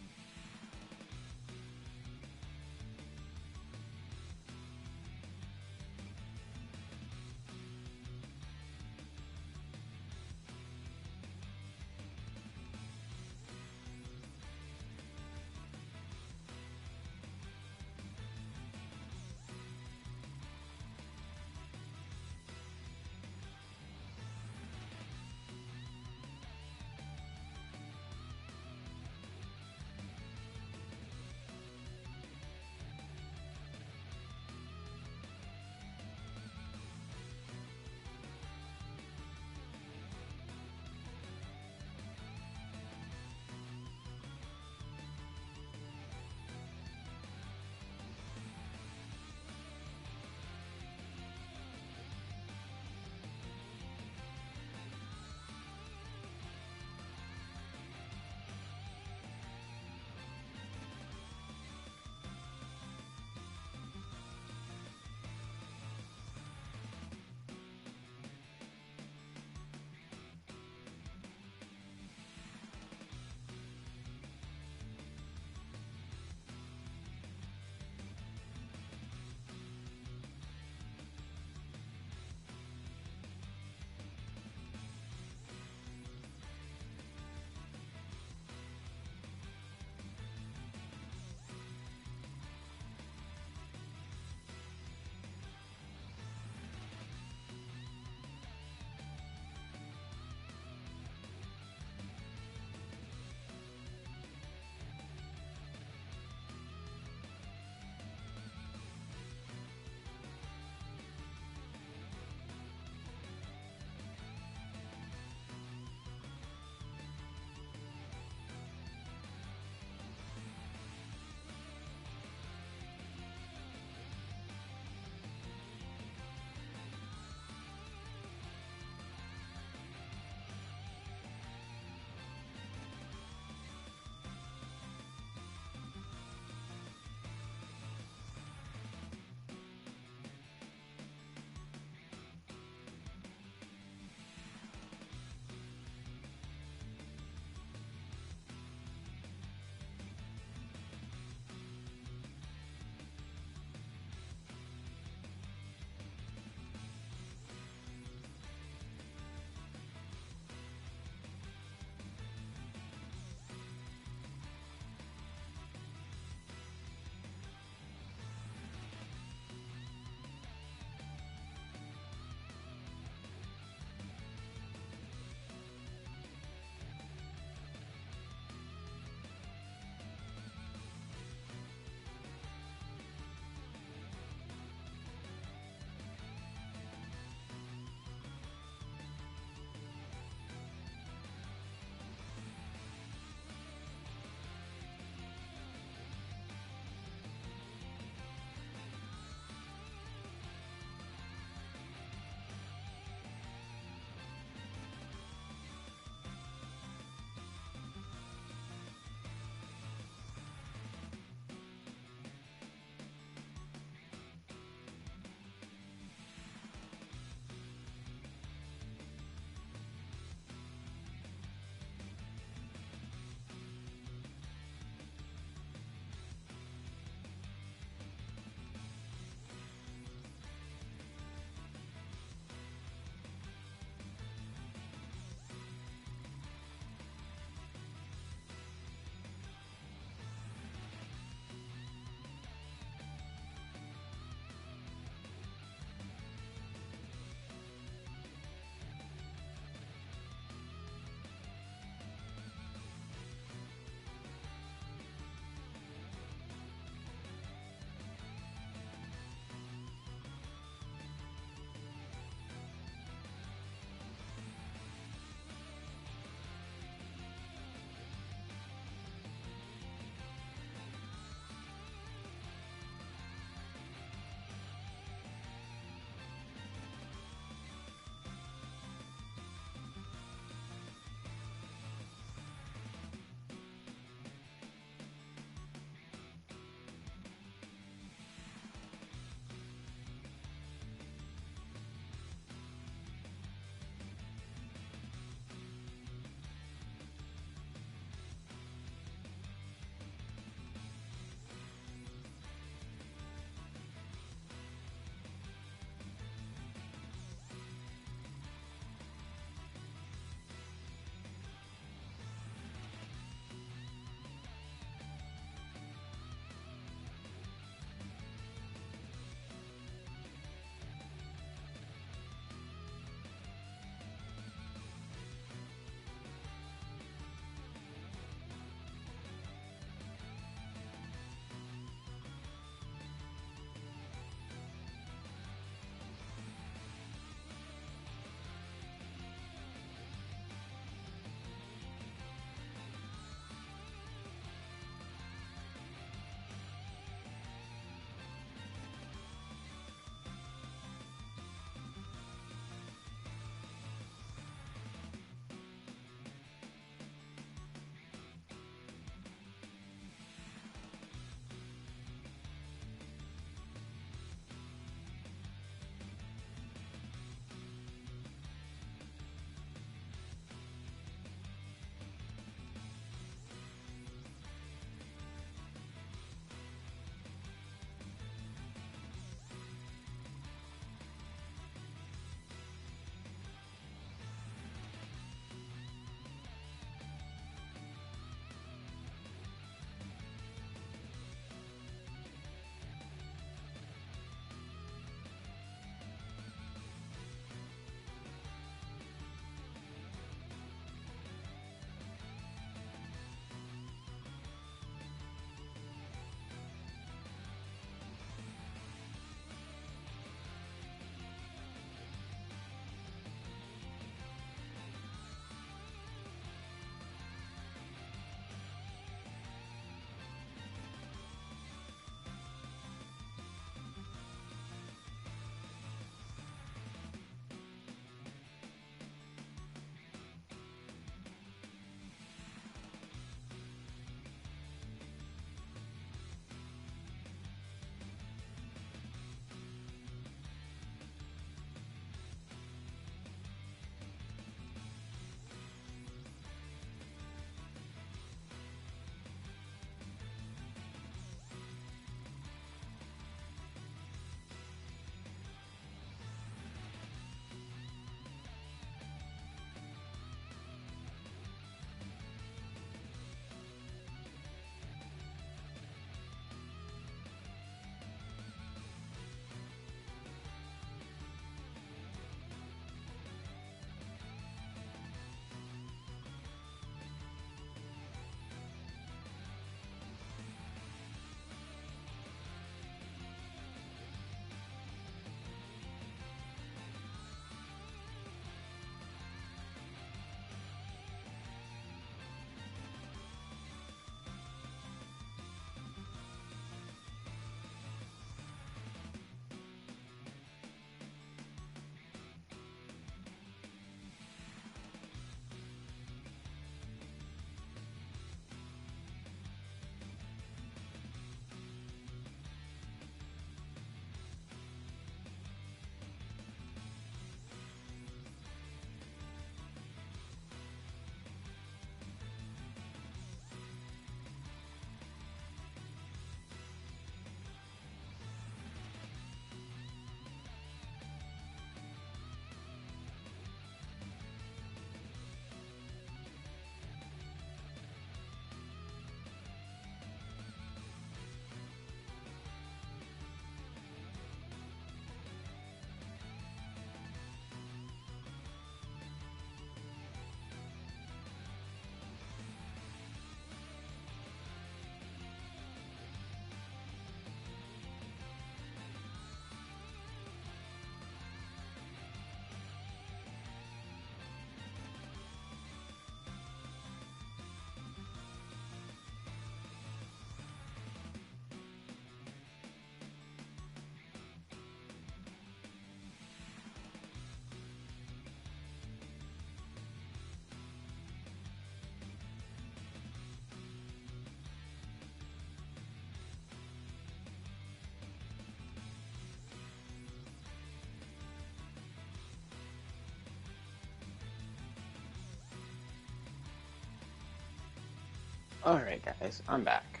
Alright guys, I'm back.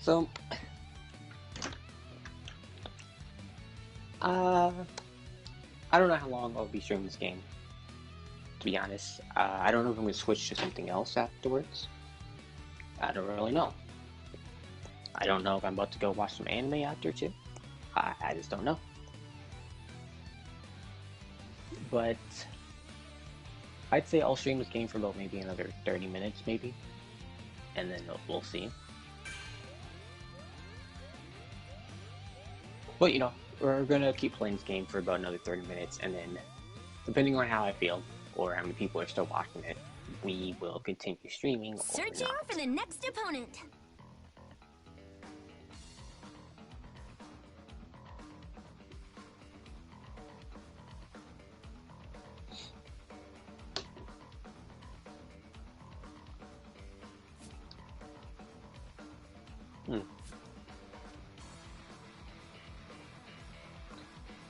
So, I don't know how long I'll be streaming this game, to be honest. I don't know if I'm going to switch to something else afterwards. I don't really know. I don't know if I'm about to go watch some anime after too. I just don't know. But I'd say I'll stream this game for about maybe another 30 minutes maybe. And then we'll see. But you know, we're gonna keep playing this game for about another 30 minutes, and then, depending on how I feel, or how many people are still watching it, we will continue streaming or Searching not. for the next opponent.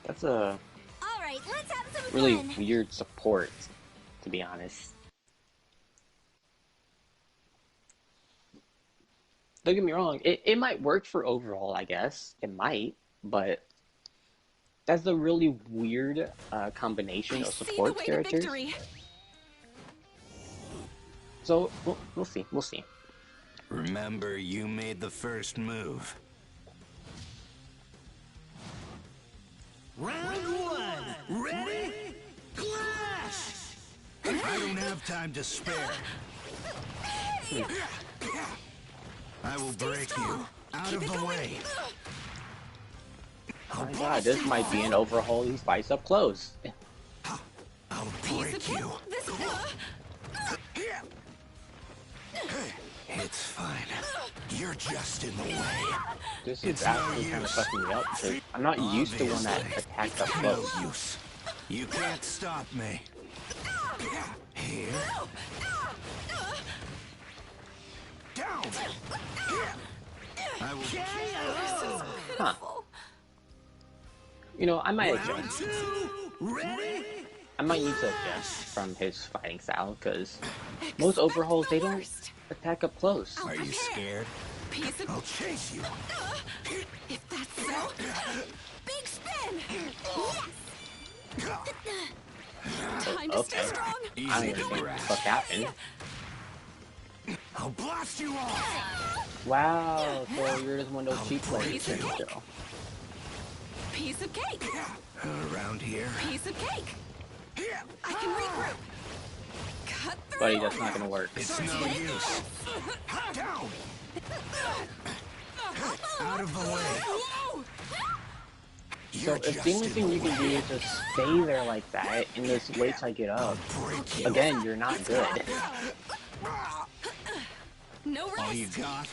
That's a Alright, let's have some really fun. weird support, to be honest. Don't get me wrong, it might work for overall, I guess. It might, but that's a really weird combination I of see the support way to characters. victory. So, we'll see, we'll see. Remember, you made the first move. Round one! Ready? Clash! I don't have time to spare. I will break you. Out of the way. Oh my god, this might be an overhaul these fights up close. I'll Piece of break cake. you. This It's fine. You're just in the way. This is It's no actually kind of use. fucking me up, because I'm not used to one that Obviously. attacks up No close. use. You can't stop me. Here. Down. I will Huh. You know, I might round adjust. two. Ready? I might need to adjust from his fighting style, because most overhauls, they don't attack up close. Are you scared? piece of I'll chase you. if that's so. Big spin. Time to stay Okay. strong. I don't Easy understand to what the grasp. fuck happened. I'll blast you off. Wow, so you're just one of those cheap players. Piece of then, cake. so. Piece of cake. Around here. Piece of cake. I can regroup. Cut through. Buddy, that's not gonna work. It's no use. Down. Out of the way. Whoa. So if the only thing you can do is just stay there like that and just wait till I get up, Break you. again, you're not good. No rest. All you got?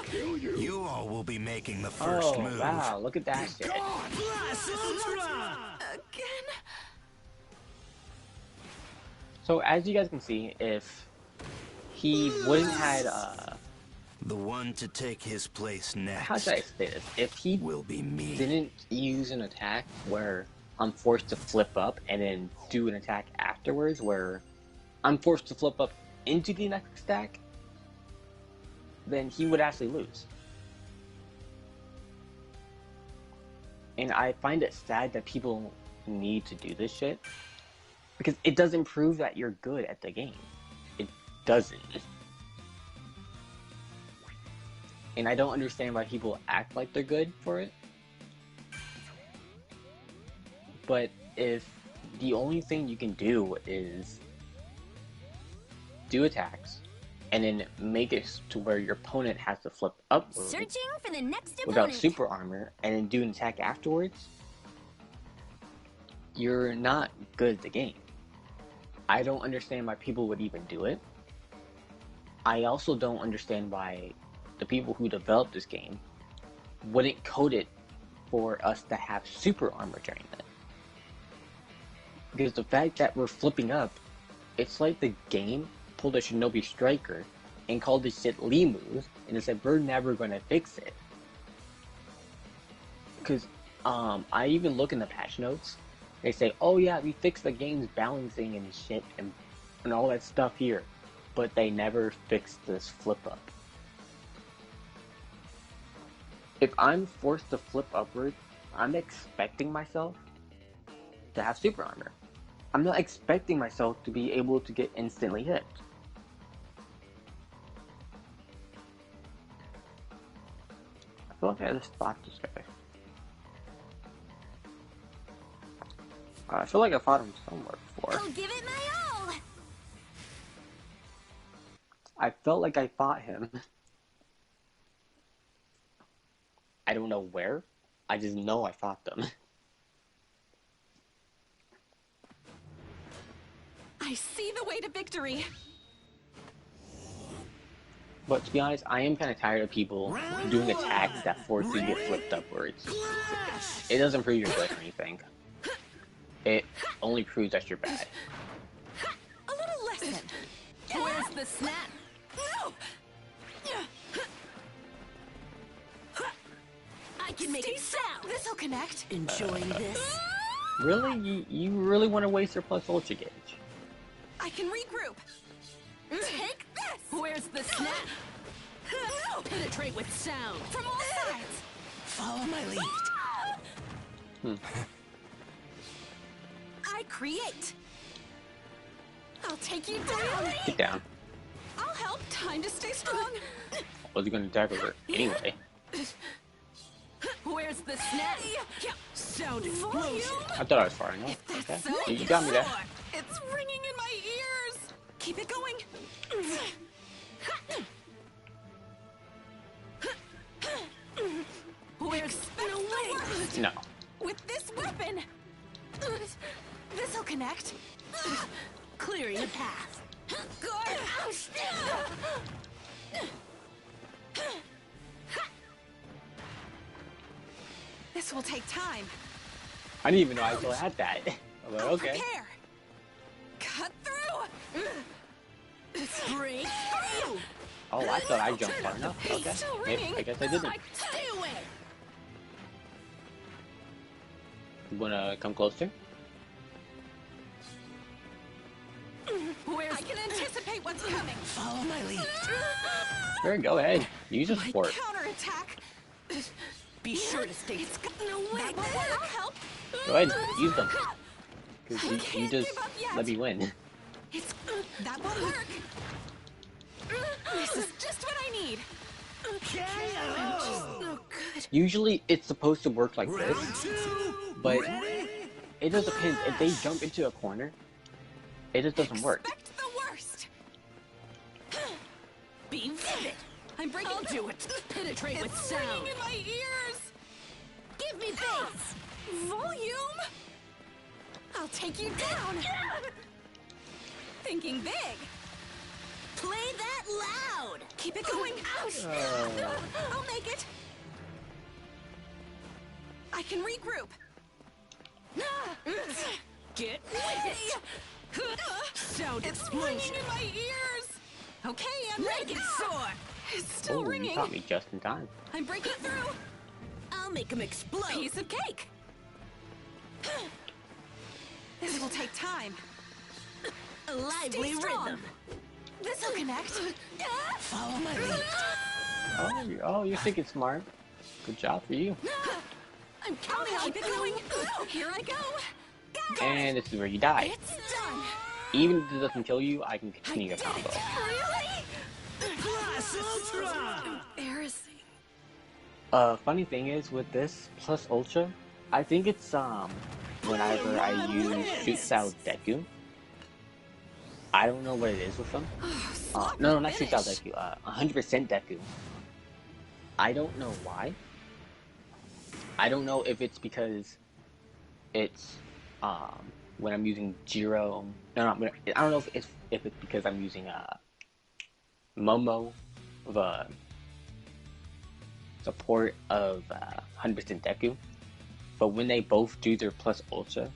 Kill you. You all will be making the first Oh, move. wow, look at that shit. Blast Ultra! Again. So as you guys can see, if he wouldn't had, The one to take his place next how should I say this? If he will be me. didn't use an attack where I'm forced to flip up and then do an attack afterwards where I'm forced to flip up into the next stack, then he would actually lose. And I find it sad that people need to do this shit because it doesn't prove that you're good at the game. It doesn't. And I don't understand why people act like they're good for it. But if the only thing you can do is do attacks and then make it to where your opponent has to flip up Searching for the next without opponent. super armor and then do an attack afterwards, you're not good at the game. I don't understand why people would even do it. I also don't understand why the people who developed this game wouldn't code it for us to have super armor during it. Because the fact that we're flipping up, it's like the game pulled a Shinobi Striker and called this shit Lee moves, and it said we're never gonna fix it. Because I even look in the patch notes, they say, oh yeah, we fixed the game's balancing and shit, and and all that stuff here, but they never fixed this flip up. If I'm forced to flip upward, I'm expecting myself to have super armor. I'm not expecting myself to be able to get instantly hit. I feel like I had to spot this guy. I feel like I fought him somewhere before. I'll give it my all. I felt like I fought him. I don't know where. I just know I fought them. I see the way to victory. But to be honest, I am kind of tired of people doing attacks that force you to get flipped upwards. It doesn't prove you're good or anything. It only proves that you're bad. A little lesson. Where's the snap? No! I can make it sound. This'll connect. Enjoying this? Really? You really want to waste your plus ultra gauge? I can regroup. Take this. Where's the snap? No! Penetrate with sound. From all sides. Follow my lead. I create. I'll take you down. Get down. I'll help. Time to stay strong. I was gonna attack her anyway. Where's the snap? Sound explosion. I thought I was far enough. Okay. So You got me there. It's ringing in my ears. Keep it going. Where's the worst? No. With this weapon. This'll connect. Clearing the path. Guard. This will take time. I didn't even know I still had that. I'm like, okay. Prepare. Cut through. Break through. Oh, I thought I jumped far enough. It's Okay. still Maybe, ringing. I guess I didn't. Stay away. You wanna come closer? I can anticipate what's coming. Follow my lead. Sure, go ahead. Use a sport. Counterattack. Be sure to stay. It's got no way. I'll help. Go ahead, use them. Because you can't just give up yet. let me win. It's that won't work. This is just what I need. No good. Usually it's supposed to work like this, Round two. but it just depends. If they jump into a corner, it just doesn't work. Expect the worst. Be vivid. I'm breaking I'll do it. Penetrate with It's sound. ringing in my ears. Give me bass. Volume. I'll take you down. Thinking big. Play that loud. Keep it going. Ouch. I'll make it. I can regroup. Get with it. Sound It's explosion. ringing in my ears. Okay, I'm Make ready. it soar. It's still Oh, you ringing. caught me just in time. I'm breaking through. I'll make him explode. Piece of cake. This will take time. A lively Stay strong. rhythm. This'll connect. Follow my lead. Oh, you're thinking smart. Good job for you. I'm counting on it going. Here I go. And this is where you die. It's done. Even if it doesn't kill you, I can continue the Did it. combo. Really? Plus Ultra. Embarrassing. Funny thing is with this plus ultra, I think it's whenever I use shoot style Deku. I don't know what it is with them. No, not shoot style finish. Deku. 100% Deku. I don't know why. I don't know if it's because it's when I'm using Jiro. No, I don't know if it's because I'm using Momo the support of 100% Deku, but when they both do their plus ultra,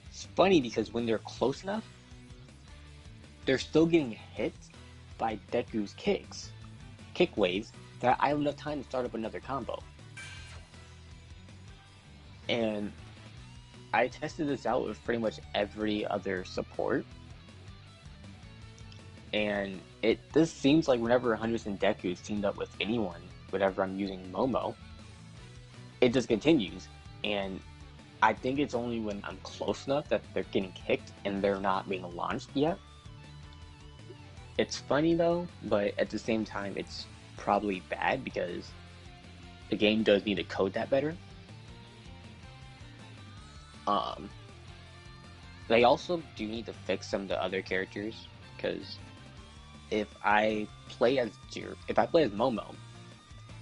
it's funny because when they're close enough, they're still getting hit by Deku's kick waves, that I have enough time to start up another combo. And I tested this out with pretty much every other support, and this seems like whenever Hundreds and Deku is teamed up with anyone, whenever I'm using Momo, it just continues. And I think it's only when I'm close enough that they're getting kicked and they're not being launched yet. It's funny though, but at the same time, it's probably bad because the game does need to code that better. They also do need to fix some of the other characters, because if I play as Momo,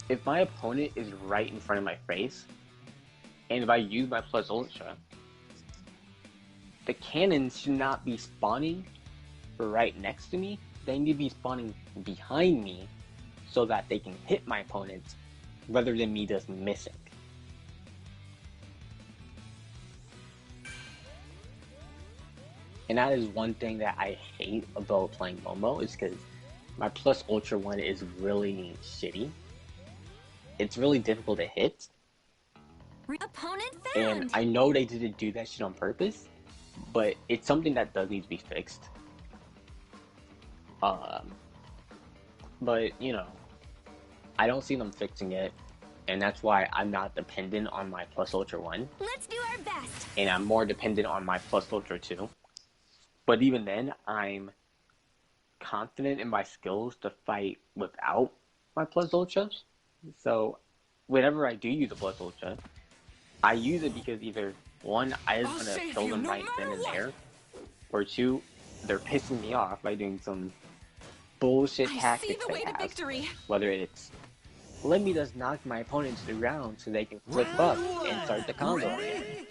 if my opponent is right in front of my face, and if I use my Plus Ultra, the cannons should not be spawning right next to me. They need to be spawning behind me so that they can hit my opponents rather than me just missing. And that is one thing that I hate about playing Momo, is because my Plus Ultra one is really shitty. It's really difficult to hit. Opponent found. And I know they didn't do that shit on purpose, but it's something that does need to be fixed. But, you know, I don't see them fixing it, and that's why I'm not dependent on my Plus Ultra 1. Let's do our best. And I'm more dependent on my Plus Ultra 2. But even then, I'm confident in my skills to fight without my Plus Ultra. So, whenever I do use a Plus Ultra, I use it because either, one, I just want to kill them right then and there, or two, they're pissing me off by doing some bullshit tactics they have. Whether it's, let me just knock my opponent to the ground so they can flip up and start the combo again.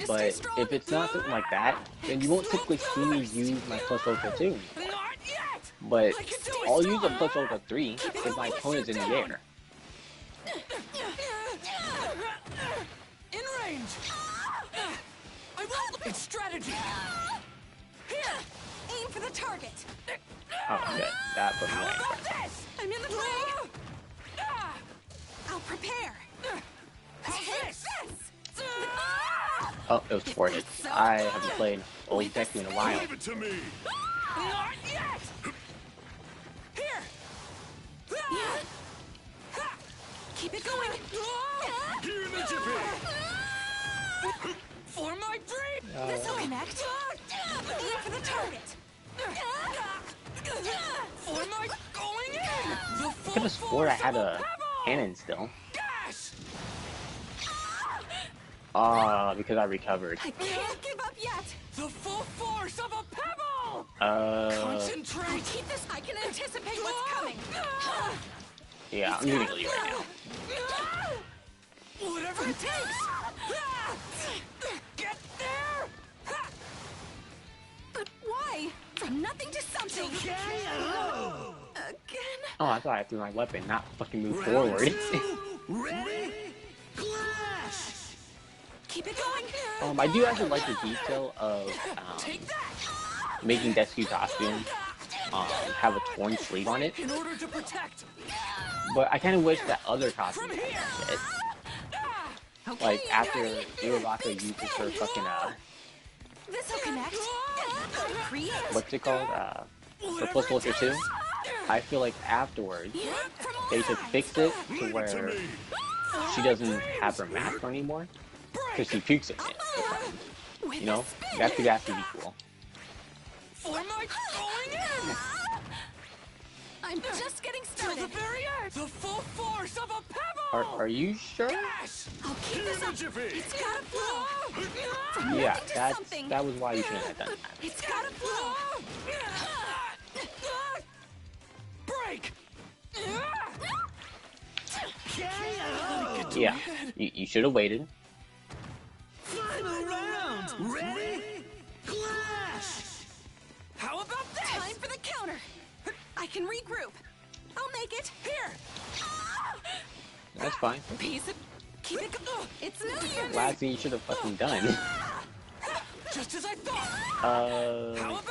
But if it's not something like that, then you won't typically see me use my Plus Ultra 2. But I'll use a Plus Ultra 3 if my opponent's in the air. In range! I will! It's strategy! Here! Aim for the target! Oh shit, that was How right. about this? I'm in the way! I'll prepare! How's this? Oh, it was thwarted. I haven't played Old Deku in a while. Give it to me! Not yet! Here! Keep it going! Here in the jiffy! For my dream! This'll connect! Aim for the target! For my going in! The I full could have swore I had a force of cannon still. Dash! Because I recovered. I can't give up yet! The full force of a pebble! I'll Concentrate! keep this. I can anticipate what's coming! Yeah, I'm gonna kill you right now. Whatever it takes! Get there! But why? From nothing to something! Again? Oh, I thought I threw my weapon, not fucking move forward. Ready? Clash! Keep it going! I do actually like the detail of Take that! making Deku costume have a torn sleeve on it. In order to protect! But I kind of wish that other costumes From had here! that shit. Okay, Like after Iwabaka uses her fucking this'll connect! Create! what's it called? Her Plus Ultra 2. I feel like afterwards they should fix it to where she doesn't have her mask on anymore, because she pukes in it. You know, that could actually be cool. For my going in! I'm just getting To the started! very end! The full force of a pebble! Are you sure? Dash! I'll keep Here this in the up! jiffy! It's gotta flow! From Yeah, nothing to something! that was why you shouldn't have done that. It's gotta flow! Break! Yeah, you should have waited. Final round! Ready? Clash! How about this? Time for the counter! I can regroup! I'll make it! Here! That's fine. Piece of... Keep it... It's no use! Last thing you should have fucking done. Just as I thought!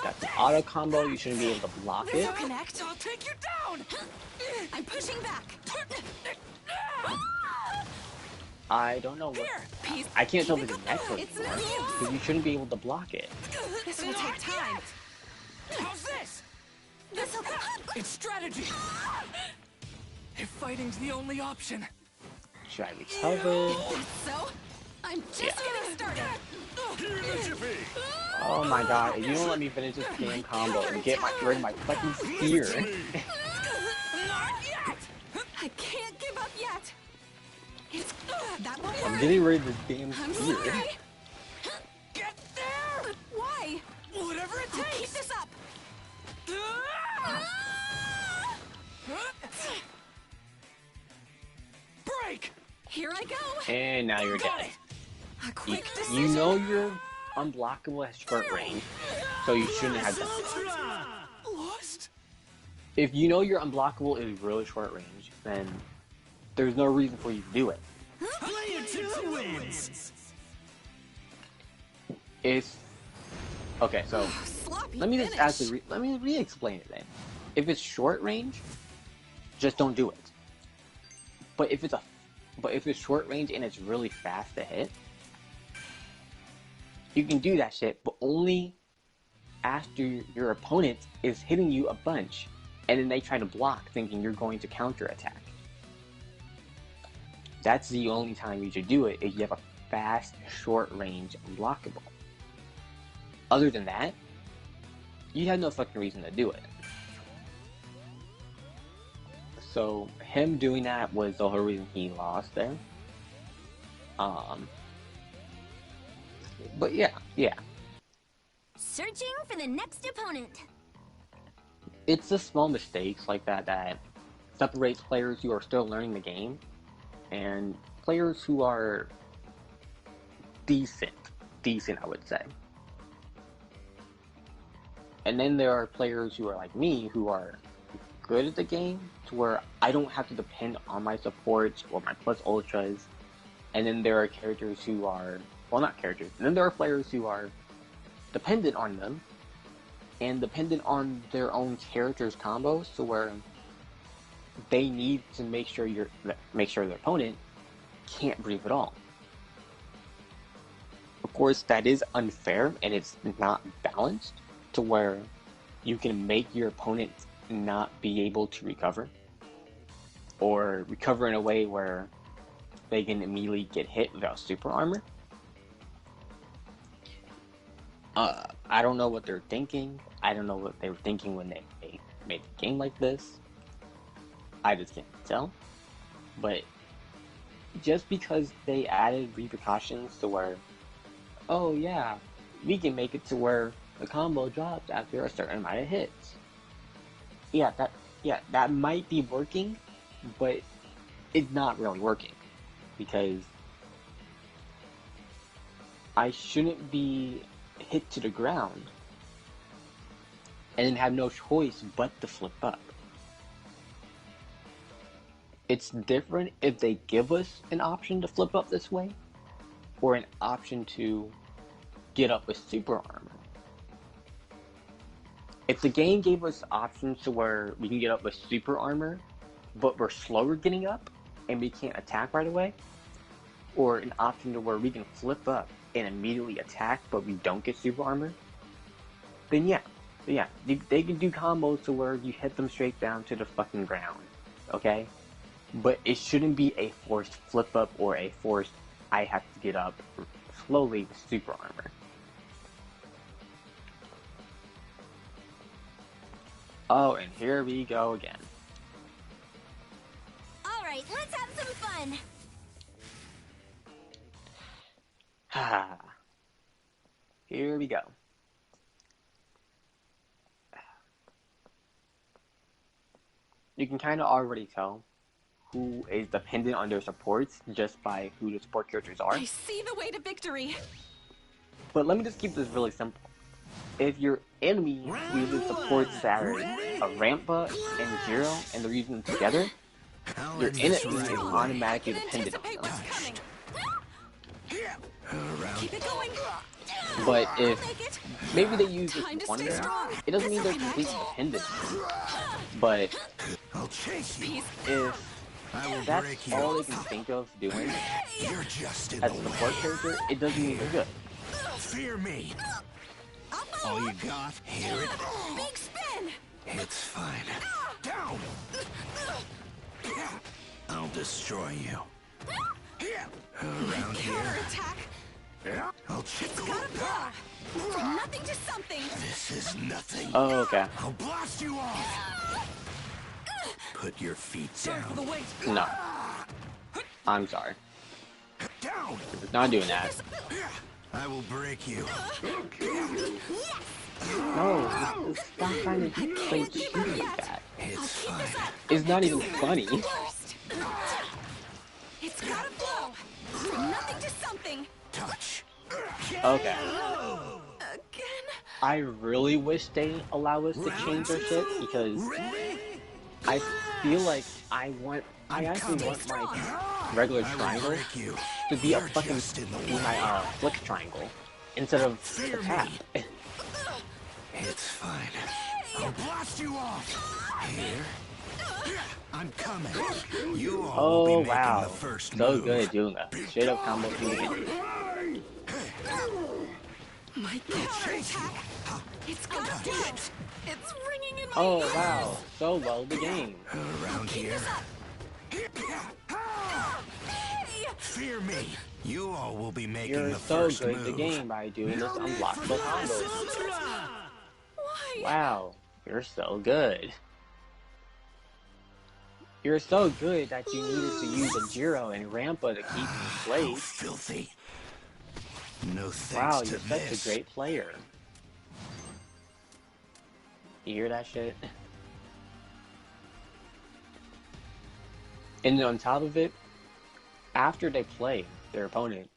That's an auto combo. You shouldn't be able to block it. This'll connect! I'll take you down! I'm pushing back! I don't know what. Here, Peace. I can't tell Keep if it it's a next or It's not, not you. because you shouldn't be able to block it. This will take time. How's this? This'll... It's strategy. If fighting's the only option. Should I recover? So, I'm just Yeah. getting started. Here's the jiffy. Oh my god, if you don't let me finish this damn combo and get rid of my fucking spear. Not yet. I can't give up yet. It's... that won't I'm work. getting rid of this damn I'm spear. sorry. Get there. But why? Whatever it I'll takes. keep this up. Break. Here I go. And now you're Got dead. it. A quick You decision. know you're unblockable at short range, so you shouldn't have done it. Lost. If you know you're unblockable at really short range, then there's no reason for you to do it. Player 2 wins. It's okay. So Sloppy let me just finish. actually let me re-explain it then. If it's short range, just don't do it. But if it's short range and it's really fast to hit, you can do that shit, but only after your opponent is hitting you a bunch, and then they try to block, thinking you're going to counterattack. That's the only time you should do it, if you have a fast, short range, unblockable. Other than that, you have no fucking reason to do it. So him doing that was the whole reason he lost there. But yeah. Searching for the next opponent. It's the small mistakes like that that separates players who are still learning the game and players who are decent, I would say. And then there are players who are like me, who are good at the game, to where I don't have to depend on my supports or my plus ultras. And then there are characters who are, well, not characters, and then there are players who are dependent on them, and dependent on their own characters' combos, to where they need to make sure their opponent can't breathe at all. Of course, that is unfair, and it's not balanced, to where you can make your opponent not be able to recover, or recover in a way where they can immediately get hit without super armor. I don't know what they're thinking. I don't know what they were thinking when they made a game like this. I just can't tell. But just because they added repercussions to where, oh yeah, we can make it to where the combo drops after a certain amount of hits. That might be working, but it's not really working, because I shouldn't be hit to the ground and then have no choice but to flip up. It's different if they give us an option to flip up this way, or an option to get up with super armor. If the game gave us options to where we can get up with super armor, but we're slower getting up and we can't attack right away, or an option to where we can flip up and immediately attack but we don't get super armor, then yeah, they can do combos to where you hit them straight down to the fucking ground, okay? But it shouldn't be a forced flip up or a forced I have to get up slowly with super armor. Oh, and here we go again. Alright, let's have some fun. Here we go. You can kind of already tell who is dependent on their supports just by who the support characters are. I see the way to victory. But let me just keep this really simple. If your enemy uses supports that are a Rampa and Zero, and they're using them together, your enemy is automatically I can dependent on anticipate them. what's coming. Keep it going. But I'll if make it. maybe they use this Time to one stay there, strong. it doesn't This mean they're will be completely next. dependent. But I'll chase you. Peace. if I will That's break all you. they can think of doing You're just in as the a support way. character. It doesn't even good. Fear me. I'll follow All you up. got? Hear it? Big spin. It's fine. Down. I'll destroy you. Around here. Counterattack. I'll check the Gotta block. From nothing to something. This is nothing. Oh, okay. I'll blast you off. Put your feet Sorry for the down. wait. No. I'm sorry. Down. Not doing that. I will break you. No, stop trying to play cheesy like that. It's fine. It's not even funny. First. It's gotta flow. From nothing to something. Touch. Okay. Again. I really wish they allow us to change our shit because I feel like I actually want my regular I will triangle break you. to be a You're fucking just in the way. my flick triangle instead of Fear a tap. me. It's fine. I'll blast you off. Here. I'm coming. You all Oh will be making wow, the first so move. good doing a straight up combo thing. My counterattack. It's gonna do it. It's ringing in my Oh ears. wow, so well the game. Around here. Hey. Fear me. You all will be making You're the so first good move. at the game by doing this unblockable combos. Why? Wow, you're so good. You're so good that you needed to use a Jiro and Rampa to keep you Oh, played. filthy. No thanks Wow, to you're this. such a great player. You hear that shit? And on top of it, after they play their opponent,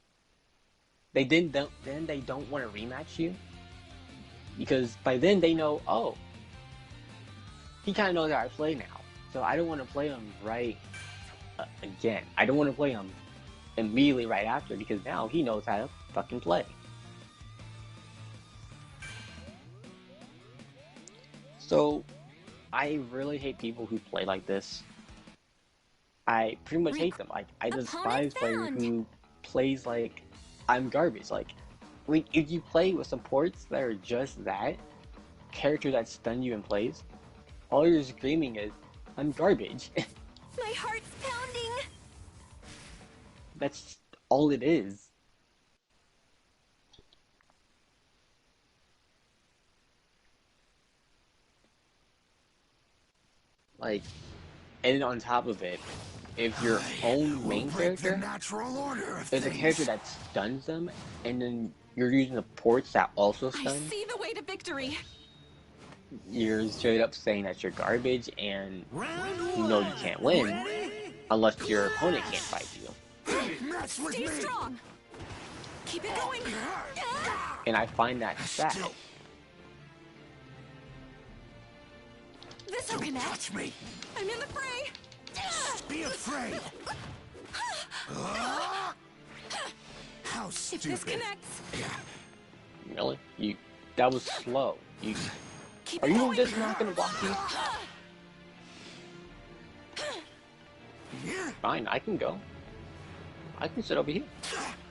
they then don't want to rematch you because by then they know, oh, he kind of knows how I play now, so I don't want to play him right again. I don't want to play him immediately right after because now he knows how to fucking play. So, I really hate people who play like this. I pretty much hate them. Like, I despise players who plays like I'm garbage. Like, if you play with supports that are just that, character that stun you in plays, all you're screaming is, I'm garbage. My heart's pounding. That's all it is. Like, and on top of it, if your own main The character natural order of is a things. character that stuns them, and then you're using the ports that also I stun, see the way to victory. you're straight up saying that you're garbage, and Round you know you one. can't win unless your opponent can't fight you. Mess with Stay me. strong. Keep it going. And I find that sad. Still, This'll don't connect. touch me. I'm in the fray. Be afraid. How If stupid. this connects, Really? That was slow. keep Are it you going. just not gonna walk me? Fine, I can go. I can sit over here.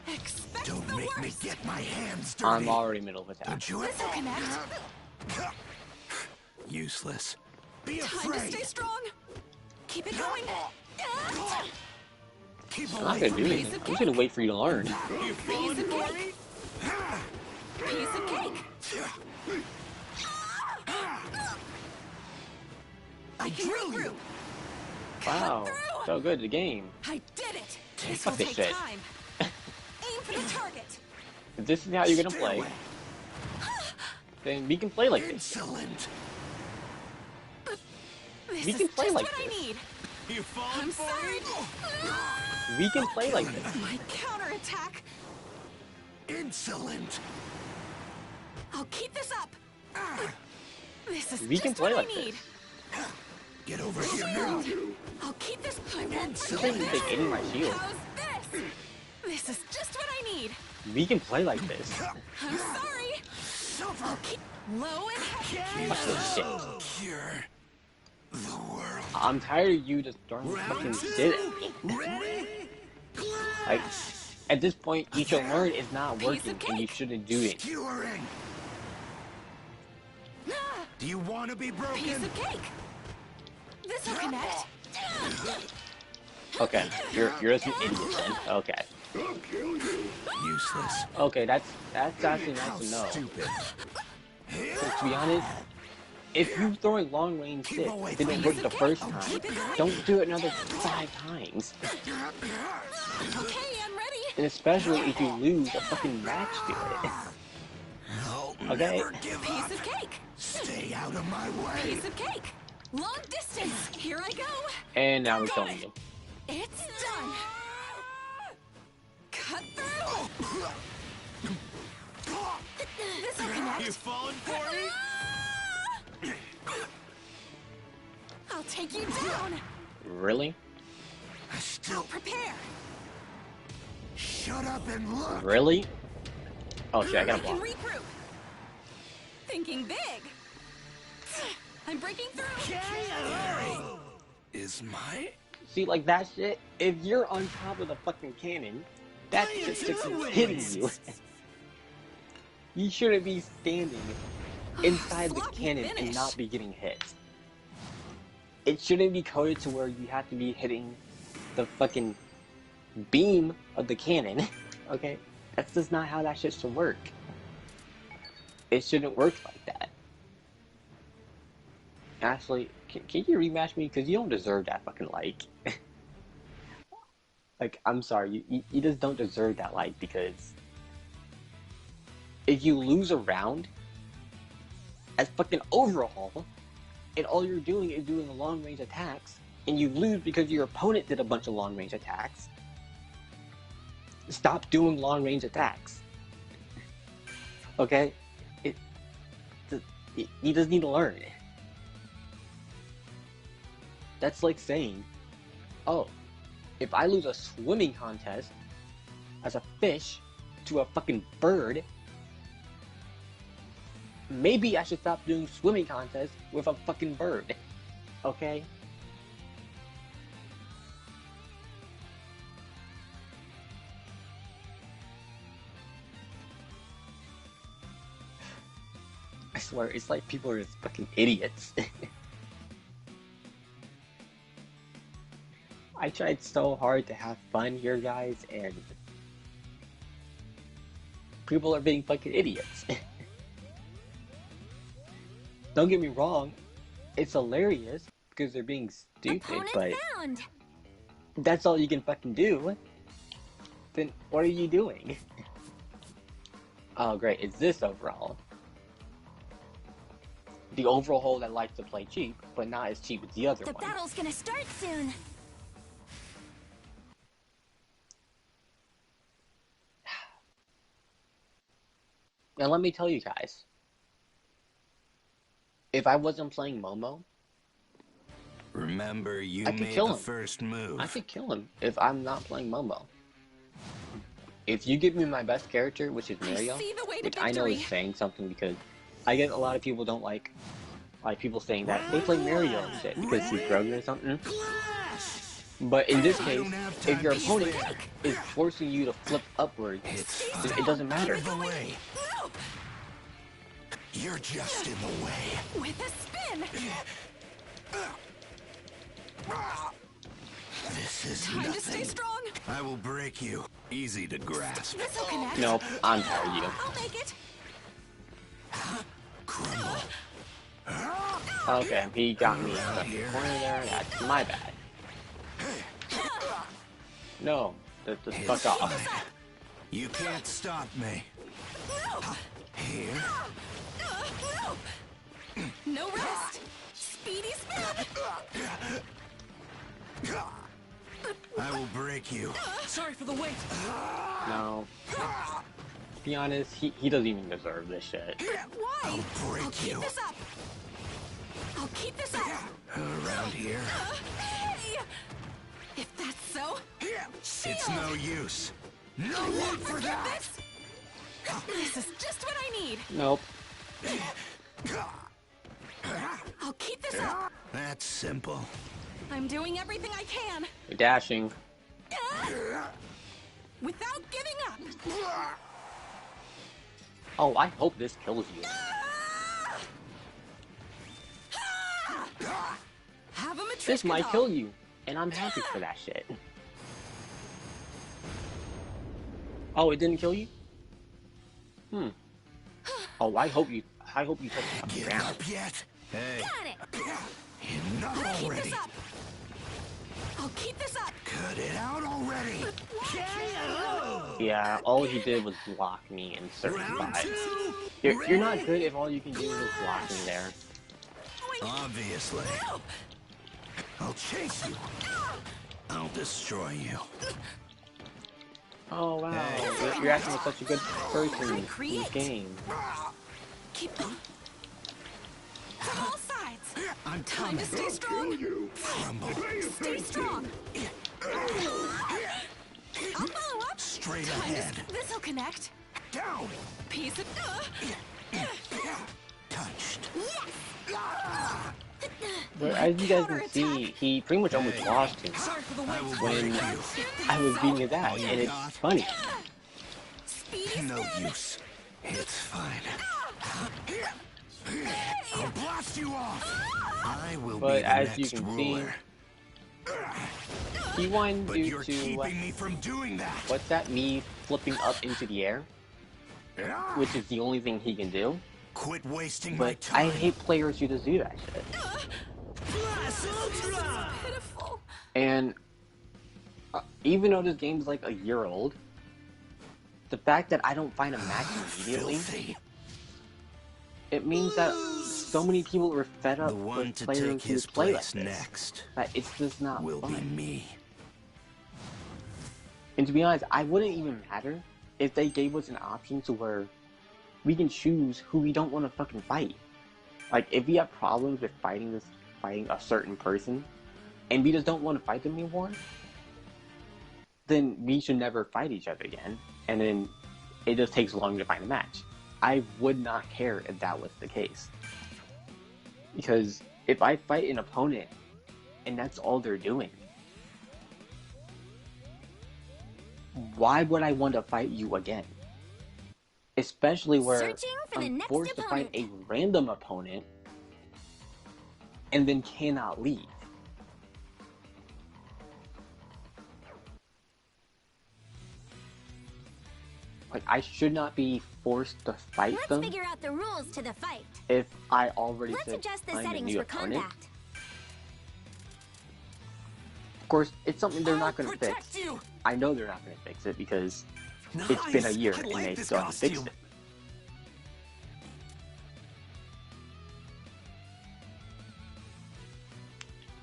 Expect Don't the make me worst. get my hands dirty. I'm already middle of attack. Don't you This'll connect. Useless. Be Time to afraid. stay strong. Keep it going. Keep I'm not away gonna from do me. anything. I'm just gonna wait for you to learn. You Piece of cake. Piece of cake. I can drill you. regroup. Wow, through. so good at the game. I did it. This Fuck will this take shit. time. Aim for the target. If this is how you're gonna Stay play, away. then we can play like this. Insolent. This We is can play just like what this. I need. You falling I'm for sorry. it? We can play like this. My counterattack. Insolent. I'll keep this up. This is We just can play what like I need. this. Get over here now. I'll keep this. I won't This forget isn't this. taking my shield. How's this? This is just what I need. We can play like this. I'm sorry. I'll Suffer. keep low and heavy. Fuck this shit. Cure. The world. I'm tired of you just throwing fucking shit at me. Ready? Like, at this point, you should learn it's not Piece working of and you cake. shouldn't do it. Skewering. Do you want to be Piece broken? of cake. This'll connect. Okay, you're just an idiot then. Okay. I'll kill you. Useless. Okay, that's actually How nice to know. stupid. To be honest, if you throwing long range Keep shit away didn't from work me. the first I'll time, keep it going. don't do it another 5 times. Okay, I'm ready. And especially if you lose a fucking match to it. I'll Okay. never give Piece up. of cake. Stay out of my way. Piece of cake. Long distance. Here I go. And now we're showing you. It's done. Cut through. This'll connect. You falling for me? I'll take you down. Really? Still, Prepare. shut up and look. Really? Oh shit, I I gotta can block. regroup. Thinking big. I'm breaking through. Is my See, like that shit, if you're on top of the fucking cannon, that shit sticks and hitting you. You shouldn't be standing inside the Sloppy cannon and finish. not be getting hit. It shouldn't be coded to where you have to be hitting the fucking beam of the cannon. Okay? That's just not how that shit should work. It shouldn't work like that. Actually, can you rematch me? Because you don't deserve that fucking like. Like, I'm sorry, you just don't deserve that like, because if you lose a round as fucking Overhaul, and all you're doing is doing long range attacks, and you lose because your opponent did a bunch of long range attacks, stop doing long range attacks. Okay? You just need to learn. That's like saying, oh, if I lose a swimming contest as a fish to a fucking bird, maybe I should stop doing swimming contests with a fucking bird. Okay? I swear, it's like people are just fucking idiots. I tried so hard to have fun here, guys, and people are being fucking idiots. Don't get me wrong, it's hilarious because they're being stupid, Opponent but found. that's all you can fucking do. Then what are you doing? Oh great, it's this Overhaul. The Overhaul that likes to play cheap, but not as cheap as the other The one. battle's gonna start soon. Now let me tell you guys, if I wasn't playing Momo, Remember, you I could made kill the him. first move. I could kill him if I'm not playing Momo. If you give me my best character, which is Mario, see the way to which I know is victory. saying something because I get a lot of people don't like people saying that they play Mario and shit because he's broken or something. Clash! But in this I case, don't have if time your to opponent spare. is forcing you to flip upwards, It's then it doesn't matter. out of the way. No. You're just in the way. With a spin. This is Time to stay nothing. strong. I will break you. Easy to grasp. This'll connect. Nope, I'm tired of you. I'll make it. Crumble. Okay, he got me in the corner there. That's my bad. No, just fuck It's off. fine. You can't stop me. Here. No rest. Speedy spin. I will break you. Sorry for the wait. No. To be honest, he doesn't even deserve this shit. Why? I'll break I'll keep you. this up. I'll keep this up. Around here. Hey! If that's so, It's no use. No one for forget that. this. This is just what I need. Nope. I'll keep this up. that simple. I'm doing everything I can You're dashing. without giving up. Oh, I hope this kills you. Have a This might Matryoshka kill doll. you, and I'm happy for that shit. Oh, it didn't kill you? Oh, I hope you touch the Give ground. up yet? Hey, Got it. enough Keep already. this up. I'll keep this up. Cut it out already. KO! Yeah, all he did was block me in certain Round spots. 2. You're not good if all you can do is block me there. Obviously. I'll chase you. I'll destroy you. Oh wow, you're acting like such a good person in this game. Keep them. From all sides. I'm Time to coming. stay strong. Crumble. Stay strong. I'll follow up. Straight Time ahead. to... This'll connect. Down. Piece of... Touched. But as you guys can see, he pretty much almost lost to me Sorry for the I will when break you. I was beating his ass, and it's funny. Speedy No spin. use. It's fine. I'll blast you off. I will But be the as you next can see, ruler. He wanted But you you're to, keeping me from doing that. what's that, me flipping up into the air, which is the only thing he can do. Quit wasting my But time. I hate players who just do that shit. Pitiful. And even though this game's like a year old, the fact that I don't find a match immediately, Filthy. it means that so many people are fed up The one with to players take who his play like place this. next That it's just not will be fun. me. And to be honest, I wouldn't even matter if they gave us an option to where we can choose who we don't want to fucking fight. Like, if we have problems with fighting a certain person, and we just don't want to fight them anymore, then we should never fight each other again, and then it just takes longer to find a match. I would not care if that was the case. Because if I fight an opponent, and that's all they're doing, why would I want to fight you again? Especially where Searching for the I'm next forced to fight a opponent. random opponent and then cannot leave. Like, I should not be forced to fight Let's them figure out the rules to the fight. if I already Let's said adjust the I'm a settings new for opponent. combat. Of course, it's something they're not I'll going to fix. protect you. I know they're not going to fix it because it's been a year I and like they this still haven't fixed costume. it.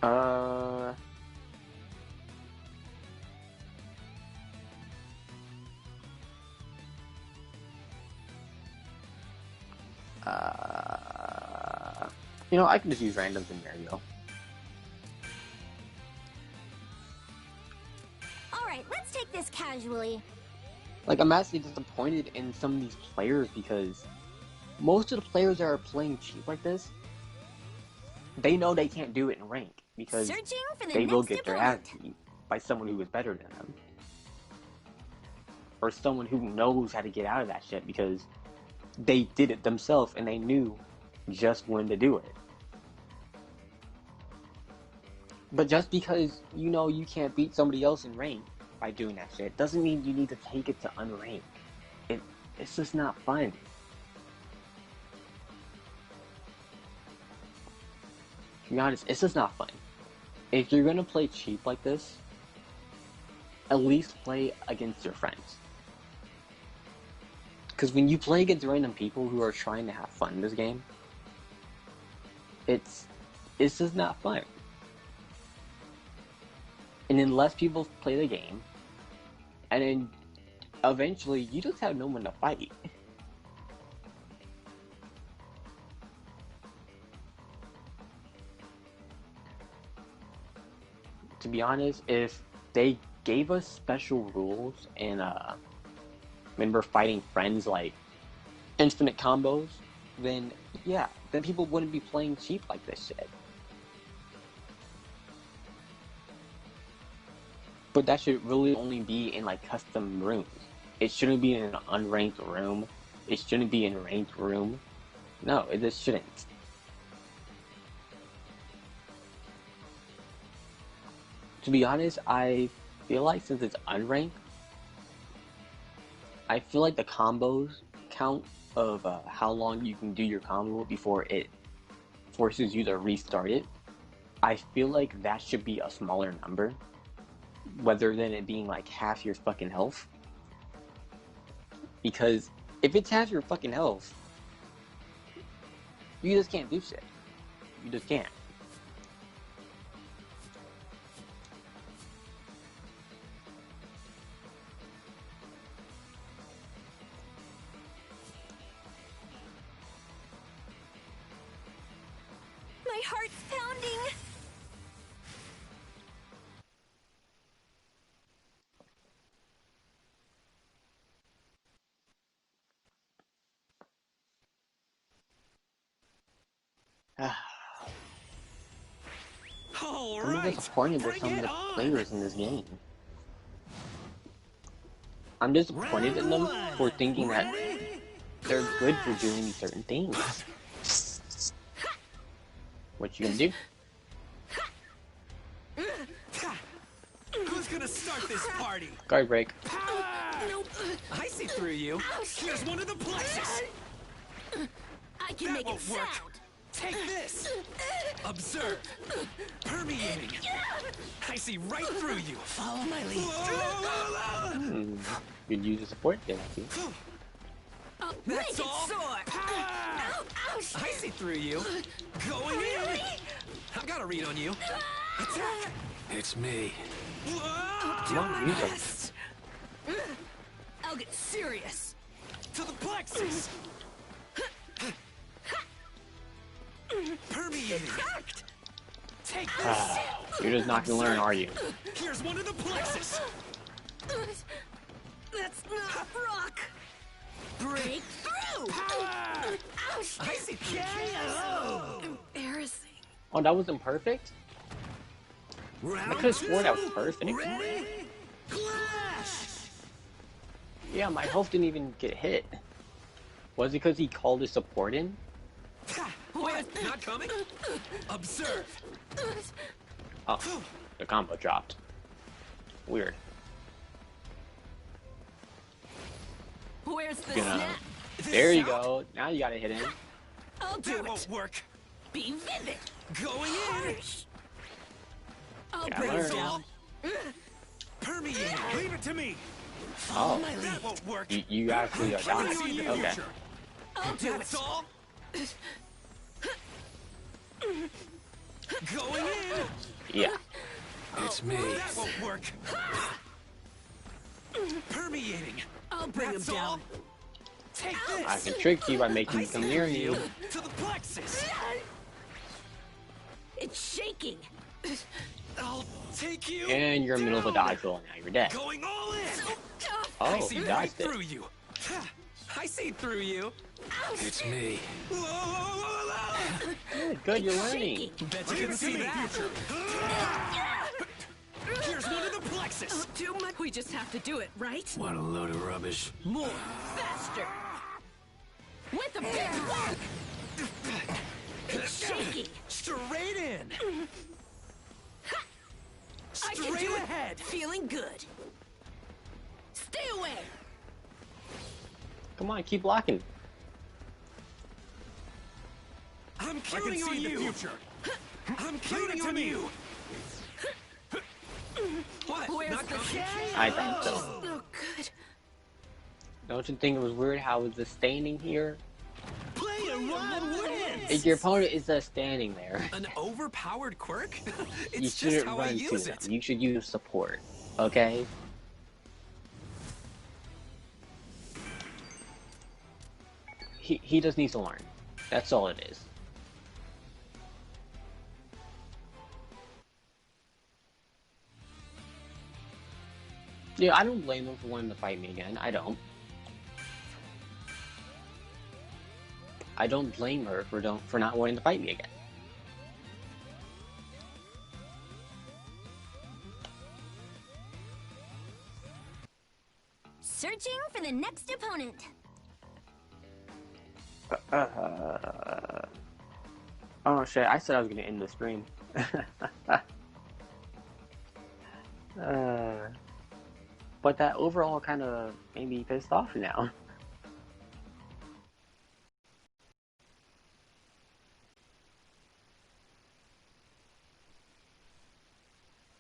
Uh... You know, I can just use randoms in Mario. Alright, let's take this casually. Like, I'm actually disappointed in some of these players because most of the players that are playing cheap like this, they know they can't do it in rank because Searching for the they next will get their ass opponent. beat by someone who is better than them. Or someone who knows how to get out of that shit because they did it themselves and they knew just when to do it. But just because you know you can't beat somebody else in rank by doing that shit doesn't mean you need to take it to unranked. It's just not fun. To be honest, it's just not fun. If you're gonna play cheap like this, at least play against your friends. Because when you play against random people who are trying to have fun in this game, it's just not fun. And then less people play the game, and then eventually you just have no one to fight. To be honest, if they gave us special rules and when we're fighting friends like infinite combos, then yeah, then people wouldn't be playing cheap like this shit. But that should really only be in like custom rooms. It shouldn't be in an unranked room. It shouldn't be in a ranked room. No, it just shouldn't. To be honest, I feel like since it's unranked, I feel like the combos count of how long you can do your combo before it forces you to restart it. I feel like that should be a smaller number, rather than it being like half your fucking health. Because if it's half your fucking health, you just can't do shit. You just can't. My heart's pounding. All I'm right, disappointed with some of the players in this game. I'm disappointed in them for thinking that they're good for doing certain things. What you gonna do? Who's gonna start this party? Guard break. Nope. I see through you. Here's one of the plexus. I can That make it won't work. sound. Take this. Observe. Permeating. I see right through you. Follow my lead. You'd use a support then, I think. Oh, That's make it all? soar. Ow, ouch. I see through you. Going in. I've got a read on you. Attack. It's me. Come on, use Best. I'll get serious. To the plexus. Permeating. Take this. You're just not gonna learn, are you? Here's one of the plexus. That's not rock. Break through. Ouch. I see through. Embarrassing. Oh, that wasn't perfect? I could have sworn that was perfect. Ready? Clash. Yeah, my health didn't even get hit. Was it because he called his support in? What? Not coming? Observe. Oh, the combo dropped. Weird. Where's the Gonna- snap? There you go. Now you gotta hit him. I'll do That it. won't work. Be vivid. Going in. I'll Yeah, bring learn. it down. Permeating. Leave it to me. Oh, That won't work. you actually are I dying. see the Okay. future. I'll do That's it. all. Going in. Yeah. It's me. That won't work. Permeating. I'll bring him That's down. all. Take this. I can trick you by making I you come see near through you. To the plexus. It's shaking. I'll take you. And you're in the middle of a dodge roll, now you're dead. Going all in. Tough. I Oh, see you right dodged it. through you. I see through you. It's me. Good, you're learning. Bet you can see that. Here's one of the plexus. Too much. We just have to do it, right? What a load of rubbish. More. Faster. With the big work. It's shaking. Straight in. I can Straight do it. ahead. Feeling good. Stay away. Come on, keep blocking. I'm counting on you. I'm counting on you. What? Where's Not the coming? I think so. Oh, good. Don't you think it was weird how it was just standing here? Player one wins. If your opponent is just standing there, An overpowered quirk? you It's just shouldn't how I run to use them. it. You should use support, okay? He just needs to learn. That's all it is. Yeah, I don't blame him for wanting to fight me again. I don't. I don't blame her for not wanting to fight me again. Searching for the next opponent. Oh shit, I said I was gonna end the stream. But that overall kind of made me pissed off now.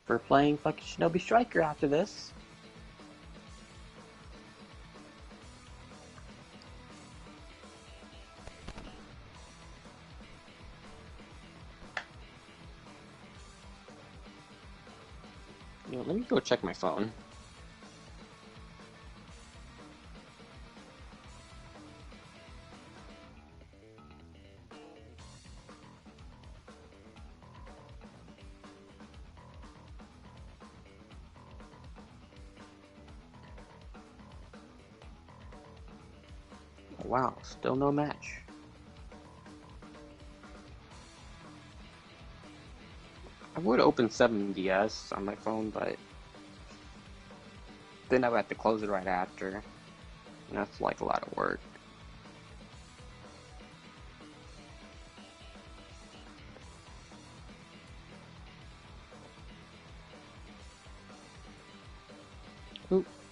We're playing fucking Shinobi Striker after this. You know, let me go check my phone. Wow, still no match. I would open 7DS on my phone, but then I would have to close it right after. And that's like a lot of work.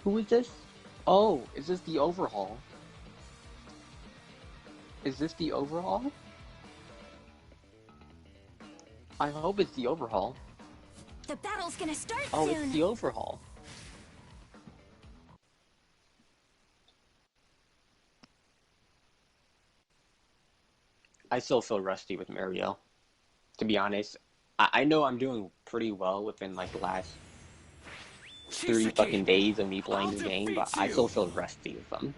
Who is this? Oh, is this the overhaul? Is this the overhaul? I hope it's the overhaul. The battle's gonna start Oh, soon. it's the overhaul. I still feel rusty with Mario. To be honest, I know I'm doing pretty well within like the last 30 fucking days of me playing the game, but I still feel rusty with them.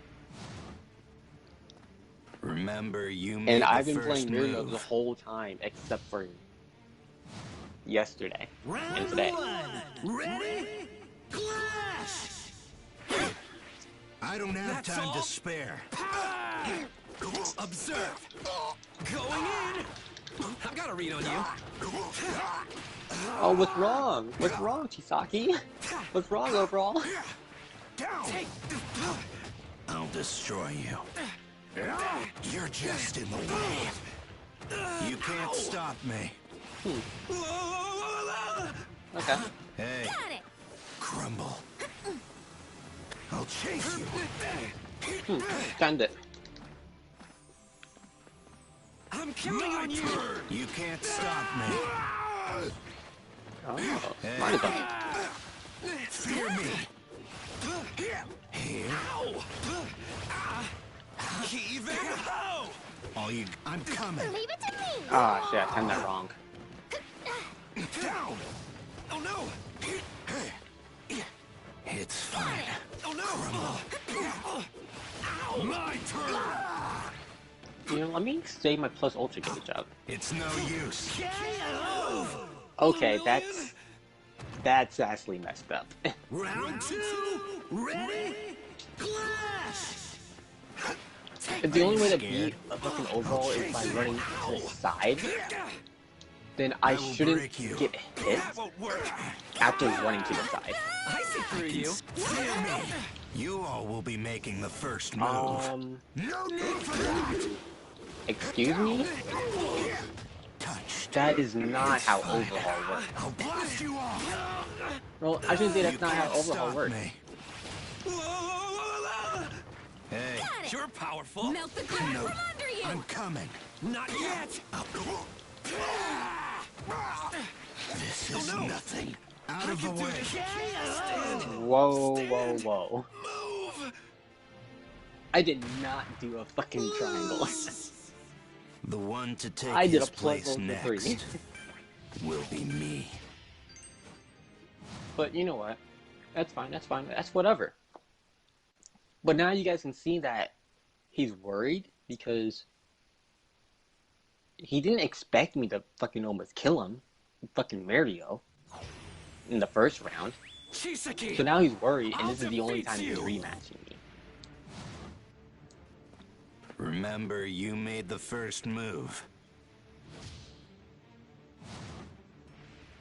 Remember, you made And the I've been first playing Mario move. the whole time, except for yesterday and today. Ready? Clash! I don't have time to spare. Observe. Going in. I've got a read on you. Oh, what's wrong? What's wrong, Chisaki? What's wrong overall? Down. I'll destroy you. You're just in the way. You can't stop me. Okay. Hey, Got it. crumble. I'll chase you. Send it. I'm counting on you. You can't stop me. Oh, Hey. mine is on. Fear me. Here. Even. All you. I'm coming. Leave it to me. Ah, shit, I timed that wrong. Down. Oh no. It's fine. Oh no. Ow. My turn. You know, let me save my plus ultra gauge up. It's no use. Okay, that's actually messed up. Round 2. Ready? Clash. The only way to beat a fucking overhaul is by running to the side. Then I will shouldn't break you. get hit won't work. after running to the side. I see through you. Fear me. You all will be making the first move. No need for that. Excuse me? Touched. That is not how overhaul works. I'll blast you off. Well, I shouldn't say that's not how Can't overhaul stop works. me. Hey, You're powerful. Melt the ground no, from under you! I'm coming. Not yet. This is nothing. Out of the way. Whoa, whoa, whoa. I did not do a fucking triangle. The one to take I did a his plus place ultra next 3. will be me. But you know what? That's fine, that's fine, that's whatever. But now you guys can see that he's worried because he didn't expect me to fucking almost kill him, fucking Mario, in the first round. Chisaki. So now he's worried, and this is the only time he's rematching me. Remember, you made the first move.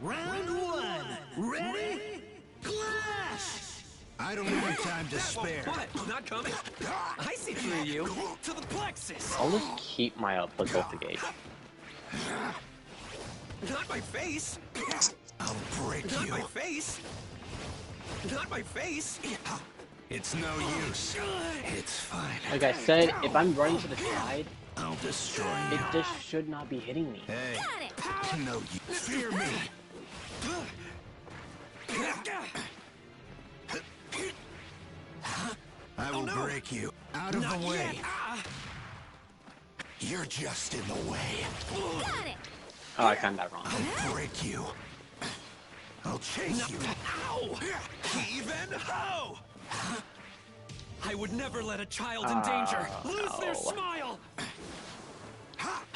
Round 1. Ready? Clash! I don't have time to spare. What? Not coming? I see through you. To the plexus. I'll just keep my Plicota gauge. Not my face. I'll break Not you. my face. Not my face. It's no use. It's fine. Like I said, if I'm running to the side, I'll destroy it you. just should not be hitting me. Hey, Got it. no you. Fear me. I will break you. Out of the way. You're just in the way. Got it. Oh, I found that wrong. I'll break you. I'll chase you. Ow! Even ho! I would never let a child in danger lose their no. smile.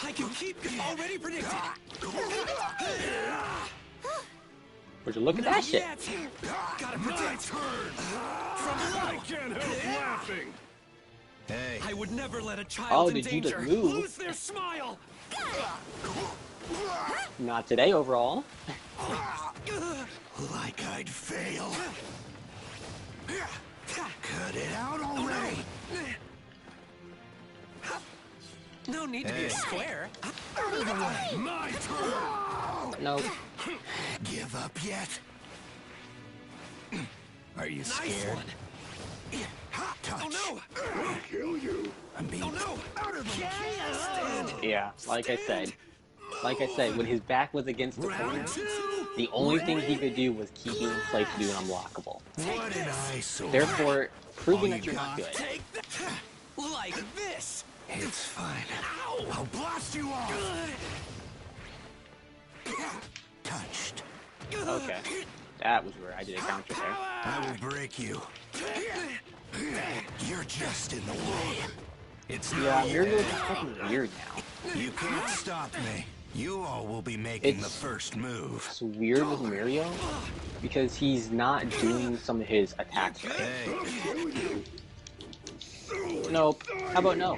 I can keep already predicted. Would you look at that shit? Yet. Gotta protect. From I can't help laughing. Hey, I would never let a child Oh, in did you just danger move? lose their smile. Not today overall. like I'd fail. Cut it out already. No need to be a square. My turn. No. Give up yet? Are you Nice scared? one. Touch. Oh no! I'll kill you. I'm being Oh no! out of the way. Yeah, like I said, when his back was against the corner, Round two. the only thing he could do was keep being played to do an unblockable. What an eyesore. Therefore, proving All that you you're not got? good. Take that! Like this! It's fine. Ow! I'll blast you off. Touched. Okay, that was where I did a counter there. I will break you. You're just in the way. It's Yeah, not Muriel's fucking weird now. You can't stop me. You all will be making the It's- first move. It's weird with Muriel because he's not doing some of his attacks right. Hey, Nope. How about no?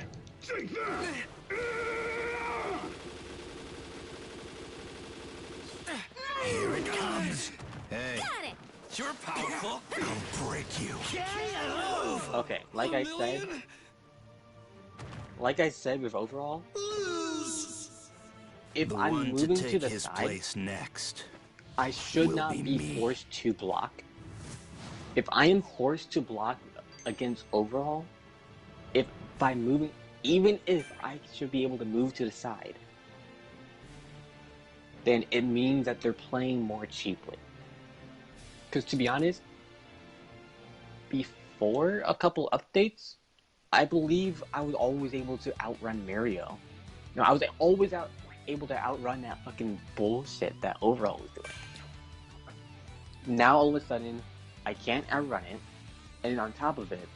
here it comes. Hey, Got it. You're powerful. I'll break you. Okay, like I said with overall, if The I'm one moving to to take the his side, place next. I should will not be be me. forced to block. If I am forced to block against overall, if by moving, even if I should be able to move to the side, then it means that they're playing more cheaply. Because to be honest, before a couple updates, I believe I was always able to outrun Mario. No, I was always able to outrun that fucking bullshit that Overall was doing. Now all of a sudden, I can't outrun it, and on top of it,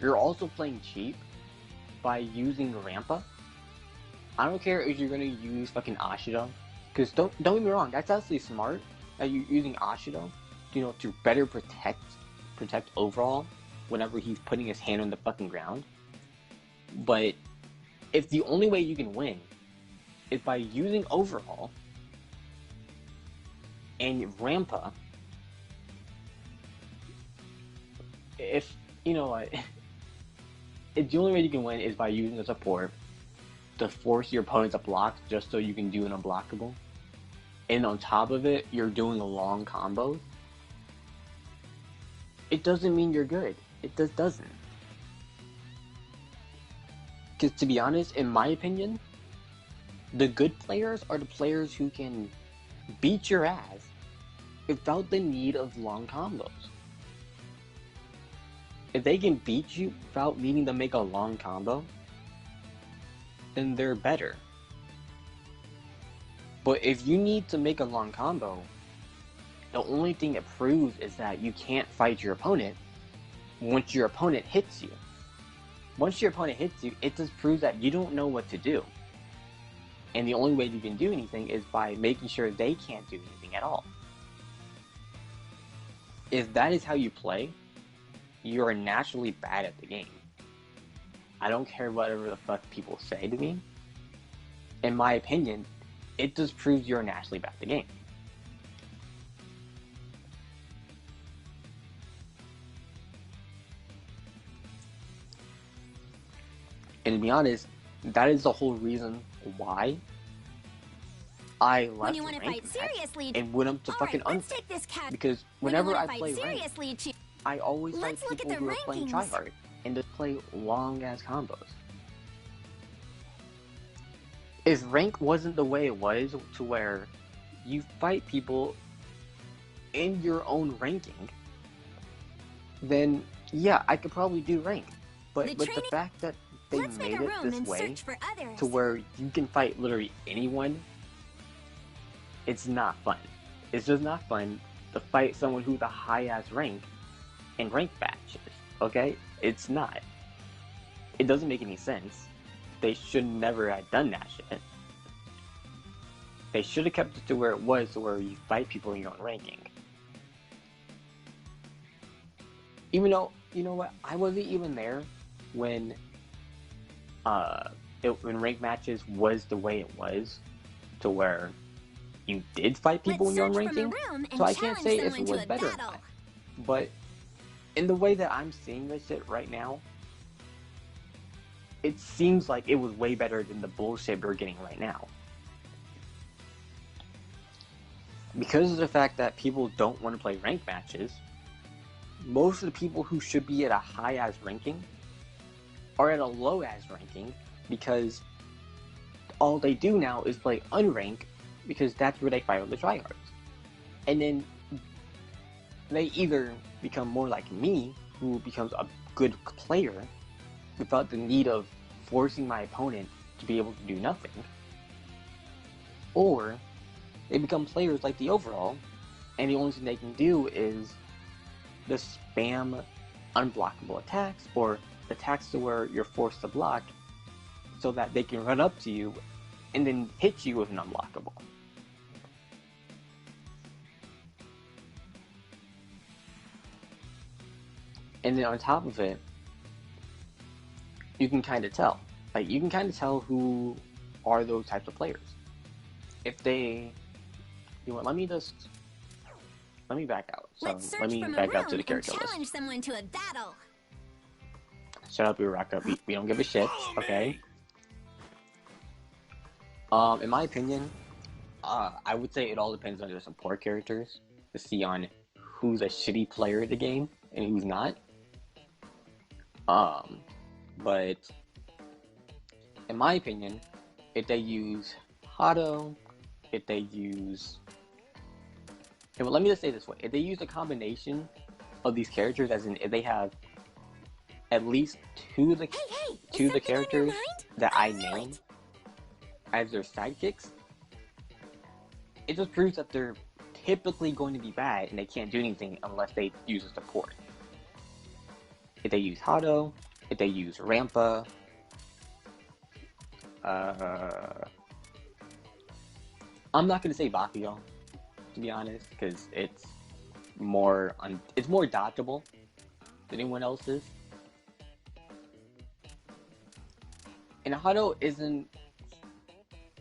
you're also playing cheap by using Rampa. I don't care if you're gonna use fucking Ashido, because don't get me wrong, that's actually smart that you're using Ashido, to better protect Overall whenever he's putting his hand on the fucking ground. But if the only way you can win is by using Overhaul and Rampa, if the only way you can win is by using the support to force your opponent to block just so you can do an unblockable, and on top of it, you're doing a long combo, it doesn't mean you're good. It just doesn't. Because to be honest, in my opinion, the good players are the players who can beat your ass without the need of long combos. If they can beat you without needing to make a long combo, then they're better. But if you need to make a long combo, the only thing it proves is that you can't fight your opponent once your opponent hits you. Once your opponent hits you, it just proves that you don't know what to do. And the only way you can do anything is by making sure they can't do anything at all. If that is how you play, you are naturally bad at the game. I don't care whatever the fuck people say to me. In my opinion, it just proves you're naturally bad at the game. And to be honest, that is the whole reason why I When left you want to ranked fight match seriously, and went up to all fucking right, let's unranked. take this cat. Because When you whenever wanna I fight play ranked, seriously, I always fight Let's look at people the who are playing rankings. tryhard and just play long ass combos. If rank wasn't the way it was, to where you fight people in your own ranking, then yeah, I could probably do rank. But the training- fact that they let's make made a it room this and way search for others. to where you can fight literally anyone, it's not fun. It's just not fun to fight someone who's a high ass rank in rank matches. Okay? It's not. It doesn't make any sense. They should never have done that shit. They should have kept it to where it was, to where you fight people in your own ranking. Even though, you know what, I wasn't even there when when rank matches was the way it was, to where you did fight people in your own ranking. So I can't say if it was better or not. But in the way that I'm seeing this shit right now, it seems like it was way better than the bullshit we're getting right now. Because of the fact that people don't want to play rank matches, most of the people who should be at a high-ass ranking are at a low-ass ranking, because all they do now is play unranked, because that's where they fight with the tryhards. And then they either become more like me, who becomes a good player without the need of forcing my opponent to be able to do nothing, or they become players like the overall, and the only thing they can do is just spam unblockable attacks, or attacks to where you're forced to block, so that they can run up to you and then hit you with an unblockable. And then on top of it, you can kind of tell. Like, you can kind of tell who are those types of players. If they... You know what, let me back out. So, Let's search let me from a back out to room the character and list. challenge someone to a battle. Shut up, Uraka. We don't give a shit, okay? In my opinion, I would say it all depends on your support characters to see on who's a shitty player of the game and who's not. But in my opinion, if they use Hado, if they use... Well, let me just say this way. If they use a combination of these characters, as in if they have at least two of the characters that I name as their sidekicks, it just proves that they're typically going to be bad and they can't do anything unless they use a support. If they use Hado, if they use Rampa, I'm not going to say Bakugo, to be honest, because it's more dodgeable than anyone else's. And Hado isn't...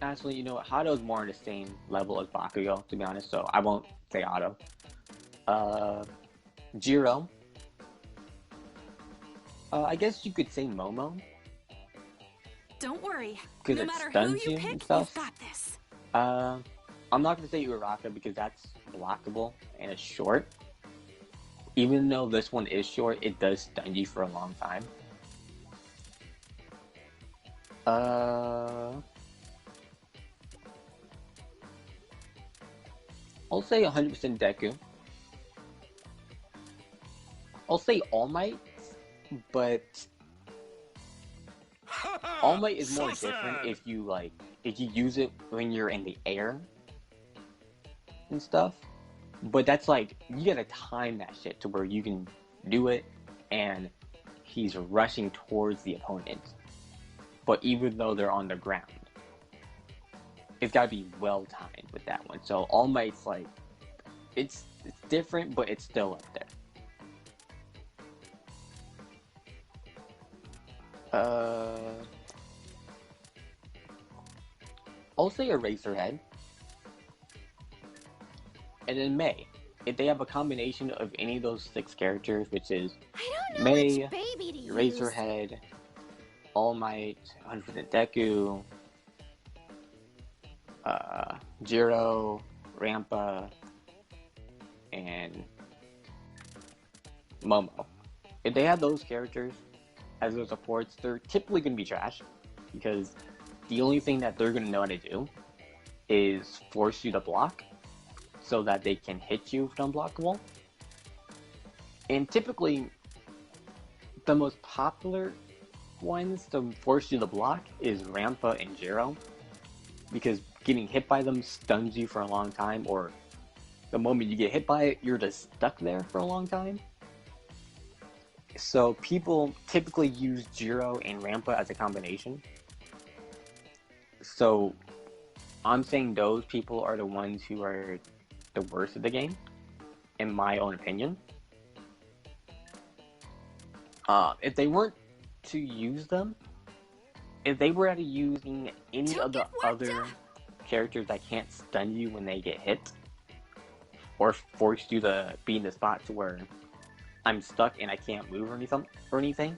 Actually, you know what? Hado is more on the same level as Bakugo, to be honest, so I won't say Hado. Jiro. I guess you could say Momo. Don't worry. Because No it matter who stuns you you and pick, stuff. you've got this. I'm not going to say Uraka because that's blockable and it's short. Even though this one is short, it does stun you for a long time. I'll say 100% Deku. I'll say All Might, but All Might is more different if you use it when you're in the air and stuff. But that's like, you gotta time that shit to where you can do it and he's rushing towards the opponent. But even though they're on the ground, it's gotta be well timed with that one. So All Might's like, it's different, but it's still up there. I'll say Eraserhead. And then May. If they have a combination of any of those 6 characters, which is I don't know May, which baby to use. Eraserhead, All Might, 100% Deku, Jiro, Rampa, and Momo. If they have those characters as their supports, they're typically going to be trash, because the only thing that they're going to know how to do is force you to block so that they can hit you with unblockable. And typically, the most popular ones to force you to block is Rampa and Jiro, because getting hit by them stuns you for a long time, or the moment you get hit by it, you're just stuck there for a long time. So people typically use Jiro and Rampa as a combination. So I'm saying those people are the ones who are the worst of the game, in my own opinion. If they weren't to use them, if they were to using any of the other characters that can't stun you when they get hit, or force you to be in the spot to where I'm stuck and I can't move or anything,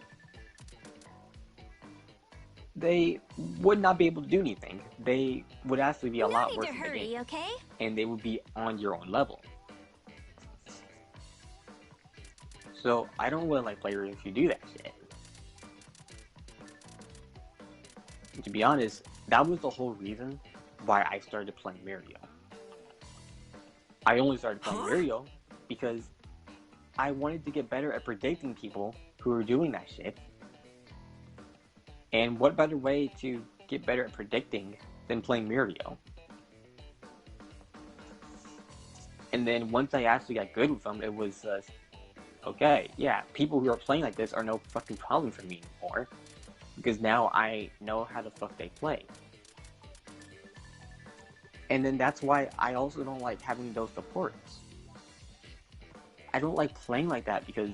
they would not be able to do anything. They would actually be a lot worse in the game, okay? and they would be on your own level. So I don't really like players who do that shit. To be honest, that was the whole reason why I started playing Mario. I only started playing Mario because I wanted to get better at predicting people who were doing that shit. And what better way to get better at predicting than playing Mario? And then once I actually got good with them, it was, okay, yeah, people who are playing like this are no fucking problem for me anymore. Because now I know how the fuck they play. And then that's why I also don't like having those supports. I don't like playing like that because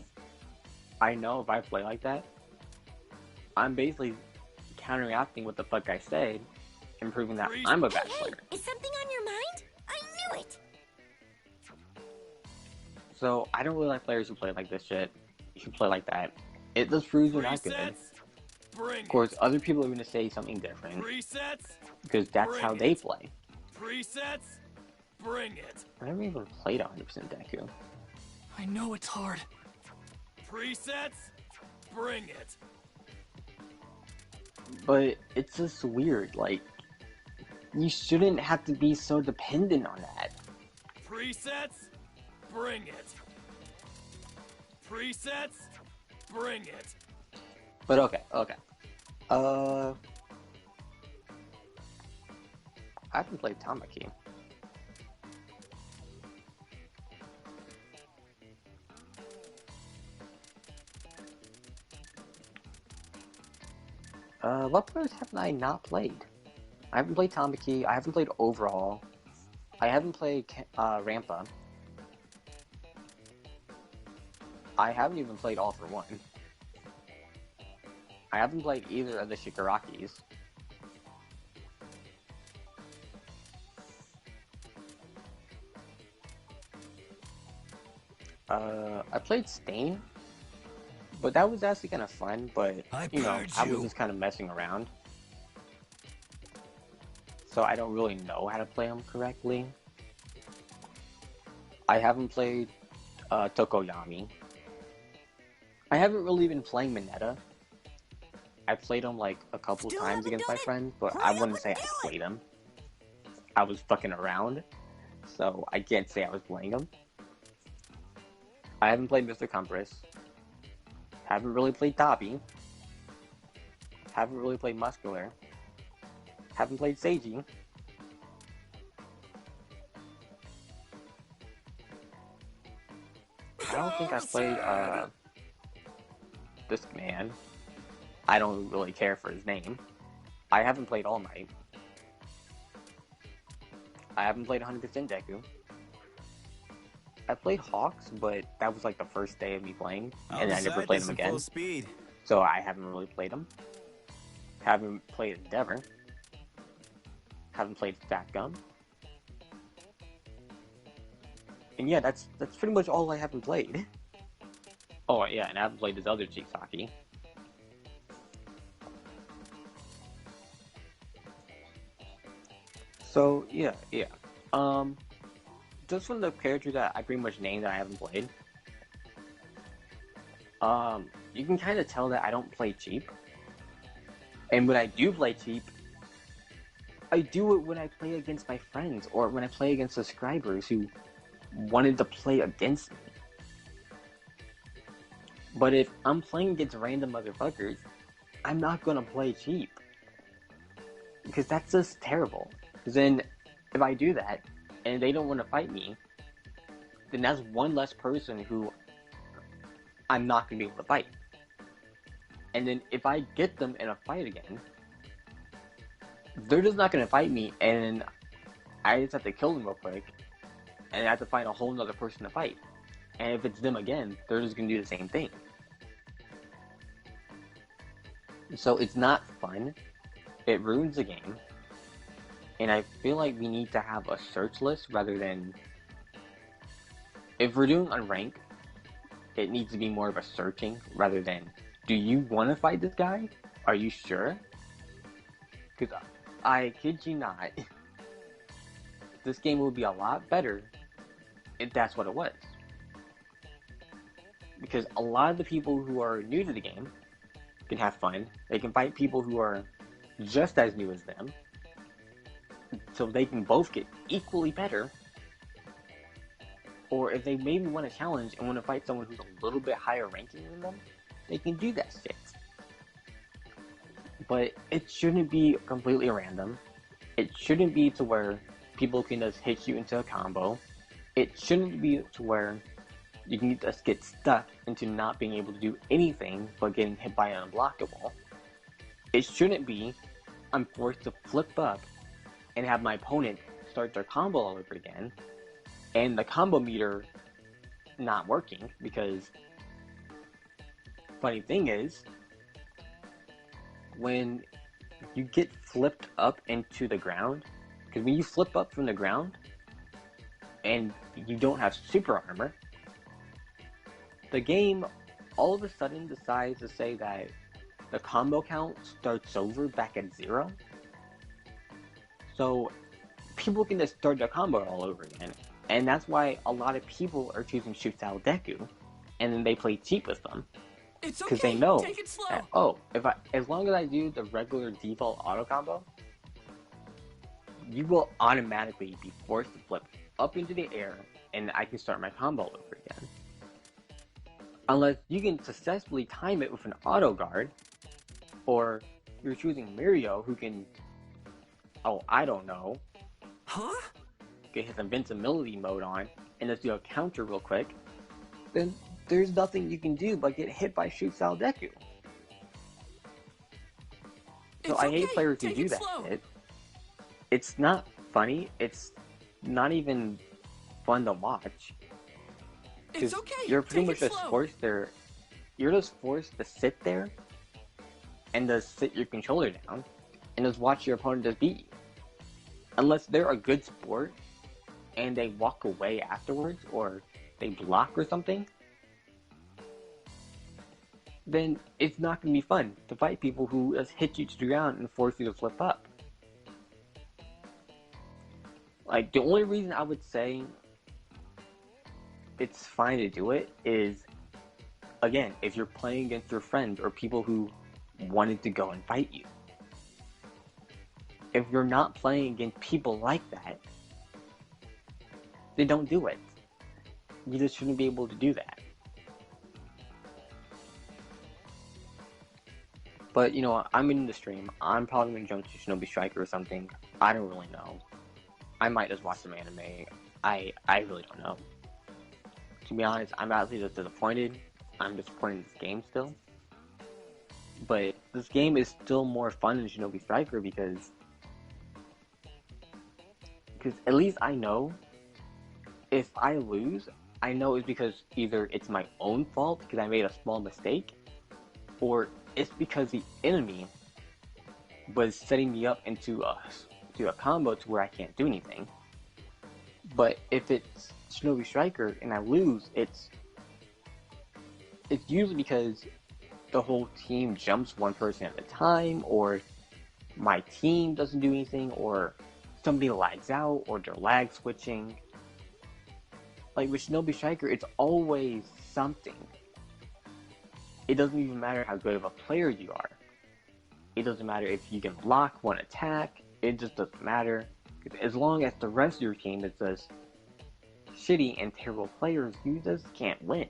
I know if I play like that, I'm basically counteracting what the fuck I said and proving that I'm a bad player. Is something on your mind? I knew it! So I don't really like players who play like this shit, who play like that. It just proves they're not good. Of course, other people are going to say something different, because that's how they play. Presets, bring it. I never even played 100% Deku. I know it's hard. Presets, bring it. But it's just weird, like, you shouldn't have to be so dependent on that. Presets, bring it. Presets, bring it. But okay. I haven't played Tamaki. What players haven't I not played? I haven't played Tamaki, I haven't played Overhaul, I haven't played Rampa. I haven't even played All For One. I haven't played either of the Shikarakis. I played Stain, but that was actually kind of fun, but, you know, I was just kind of messing around. So I don't really know how to play them correctly. I haven't played Tokoyami. I haven't really been playing Mineta. I played him like a couple times against my friends, but I wouldn't say I played him. I was fucking around, so I can't say I was playing him. I haven't played Mr. Compress. Haven't really played Tabi. Haven't really played Muscular. Haven't played Seiji. I don't think I've played this man. I don't really care for his name. I haven't played All Might. I haven't played 100% Deku. I played Hawks, but that was like the first day of me playing, and I never played him again. So I haven't really played him. Haven't played Endeavor. Haven't played Fat Gum. And yeah, that's pretty much all I haven't played. Oh yeah, and I haven't played this other Chisaki. So yeah. Um, just from the characters that I pretty much named that I haven't played, you can kind of tell that I don't play cheap. And when I do play cheap, I do it when I play against my friends or when I play against subscribers who wanted to play against me. But if I'm playing against random motherfuckers, I'm not gonna play cheap. Because that's just terrible. Because then, if I do that, and they don't want to fight me, then that's one less person who I'm not gonna be able to fight. And then if I get them in a fight again, they're just not gonna fight me, and I just have to kill them real quick, and I have to find a whole nother person to fight. And if it's them again, they're just gonna do the same thing. So it's not fun. It ruins the game. And I feel like we need to have a search list rather than... If we're doing unranked, it needs to be more of a searching rather than, do you want to fight this guy? Are you sure? Because I kid you not, this game would be a lot better if that's what it was. Because a lot of the people who are new to the game can have fun. They can fight people who are just as new as them. So they can both get equally better. Or if they maybe want a challenge and want to fight someone who's a little bit higher ranking than them, they can do that shit. But it shouldn't be completely random. It shouldn't be to where people can just hit you into a combo. It shouldn't be to where you can just get stuck into not being able to do anything but getting hit by an unblockable. It shouldn't be I'm forced to flip up and have my opponent start their combo all over again, and the combo meter not working because funny thing is, when you get flipped up into the ground, because when you flip up from the ground and you don't have super armor, the game all of a sudden decides to say that the combo count starts over back at 0. So people can just start their combo all over again. And that's why a lot of people are choosing Shoot Style Deku, and then they play cheap with them. It's Because okay. they know Take it slow. that, as long as I do the regular default auto combo, you will automatically be forced to flip up into the air, and I can start my combo all over again. Unless you can successfully time it with an auto guard, or you're choosing Mirio who can, I don't know, Huh? get his invincibility mode on and just do a counter real quick, then there's nothing you can do but get hit by Shoot Style Deku. So It's I hate okay. players who Take do it that slow. shit. It's not funny, it's not even fun to watch. It's okay. You're pretty Take much it just slow. forced there. You're just forced to sit there and just sit your controller down and just watch your opponent just beat you. Unless they're a good sport and they walk away afterwards or they block or something, then it's not going to be fun to fight people who just hit you to the ground and force you to flip up. Like, the only reason I would say it's fine to do it is, again, if you're playing against your friends or people who wanted to go and fight you. If you're not playing against people like that, then don't do it. You just shouldn't be able to do that. But, I'm in the stream. I'm probably going to jump to Shinobi Striker or something. I don't really know. I might just watch some anime. I really don't know. To be honest, I'm actually just disappointed. I'm disappointed in this game still. But this game is still more fun than Shinobi Striker because at least I know if I lose, I know it's because either it's my own fault because I made a small mistake, or it's because the enemy was setting me up into a combo to where I can't do anything. But if it's Shinobi Striker and I lose, it's usually because the whole team jumps one person at a time, or my team doesn't do anything, or somebody lags out or they're lag switching. Like with Shinobi Striker, it's always something. It doesn't even matter how good of a player you are. It doesn't matter if you can block one attack. It just doesn't matter. As long as the rest of your team is just shitty and terrible players, you just can't win.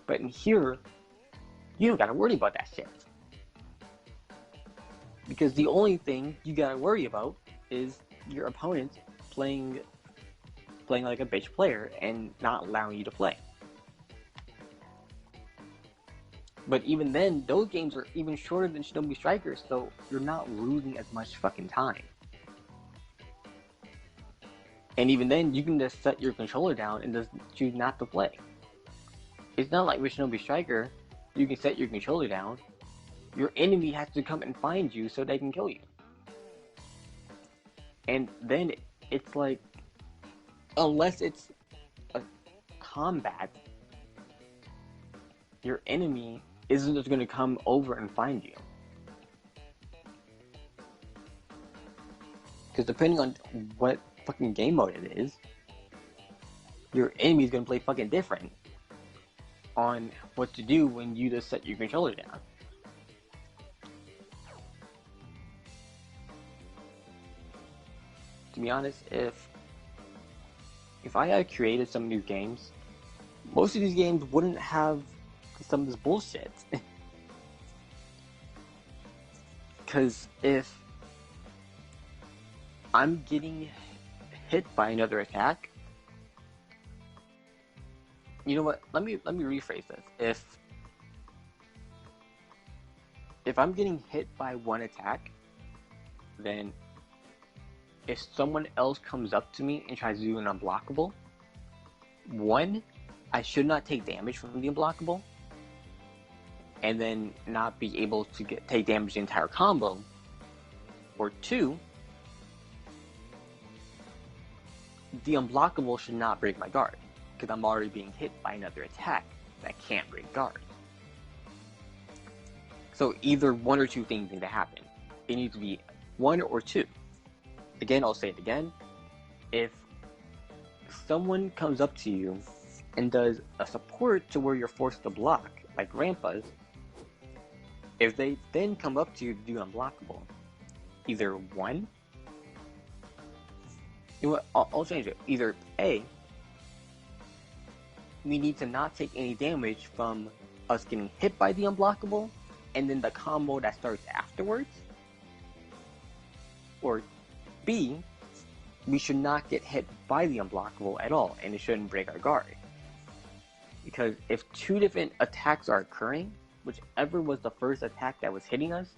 But in here, you don't gotta worry about that shit. Because the only thing you gotta worry about is your opponent playing like a bitch player and not allowing you to play. But even then, those games are even shorter than Shinobi Striker, so you're not losing as much fucking time. And even then, you can just set your controller down and just choose not to play. It's not like with Shinobi Striker, you can set your controller down, your enemy has to come and find you so they can kill you. And then it's like, unless it's a combat, your enemy isn't just going to come over and find you. Because depending on what fucking game mode it is, your enemy is going to play fucking different on what to do when you just set your controller down. To be honest, if I had created some of these games, most of these games wouldn't have some of this bullshit. Because if I'm getting hit by another attack, you know what? Let me rephrase this. If I'm getting hit by one attack, then if someone else comes up to me and tries to do an unblockable, one, I should not take damage from the unblockable, and then not be able to take damage the entire combo. Or two, the unblockable should not break my guard, because I'm already being hit by another attack that can't break guard. So either one or two things need to happen. It needs to be one or two. Again, I'll say it again. If someone comes up to you and does a support to where you're forced to block, like Rampa's, if they then come up to you to do unblockable, either one, you know what, I'll change it. Either A, we need to not take any damage from us getting hit by the unblockable, and then the combo that starts afterwards, or B, we should not get hit by the unblockable at all, and it shouldn't break our guard. Because if two different attacks are occurring, whichever was the first attack that was hitting us,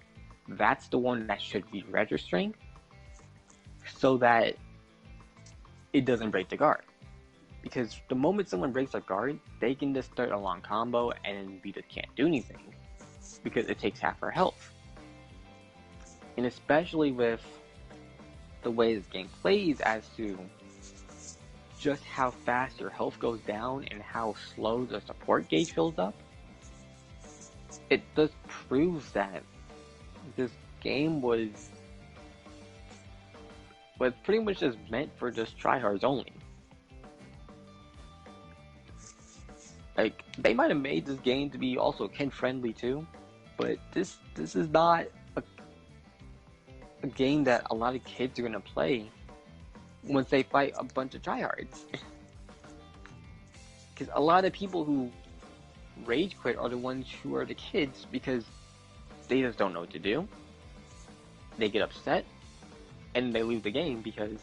that's the one that should be registering, so that it doesn't break the guard. Because the moment someone breaks a guard, they can just start a long combo and we just can't do anything, because it takes half our health. And especially with the way this game plays as to just how fast your health goes down and how slow the support gauge fills up, it just proves that this game was pretty much just meant for just tryhards only. Like, they might have made this game to be also kid-friendly too, but this is not a game that a lot of kids are gonna play once they fight a bunch of tryhards. Because a lot of people who rage quit are the ones who are the kids, because they just don't know what to do. They get upset and they lose the game because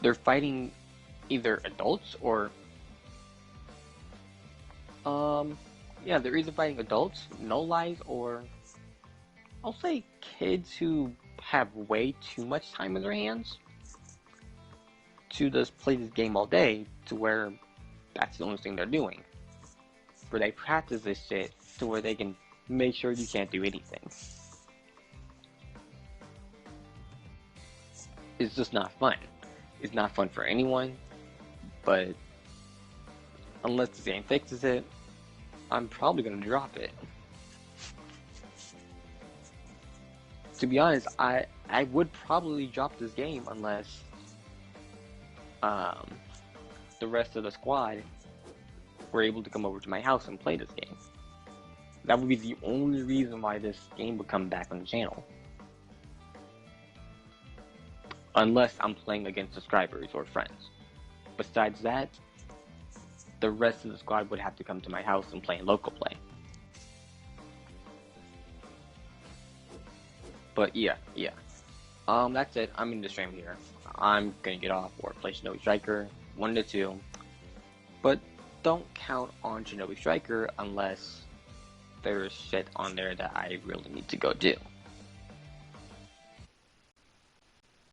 they're fighting either adults or they're either fighting adults, no lies, or I'll say kids who have way too much time in their hands to just play this game all day, to where that's the only thing they're doing. Where they practice this shit to where they can make sure you can't do anything. It's just not fun. It's not fun for anyone, but unless the game fixes it, I'm probably gonna drop it. To be honest, I I would probably drop this game unless the rest of the squad were able to come over to my house and play this game. That would be the only reason why this game would come back on the channel. Unless I'm playing against subscribers or friends. Besides that, the rest of the squad would have to come to my house and play in local play. But yeah. That's it. I'm in the stream here. I'm gonna get off or play Shinobi Striker 1 to 2. But don't count on Shinobi Striker unless there's shit on there that I really need to go do.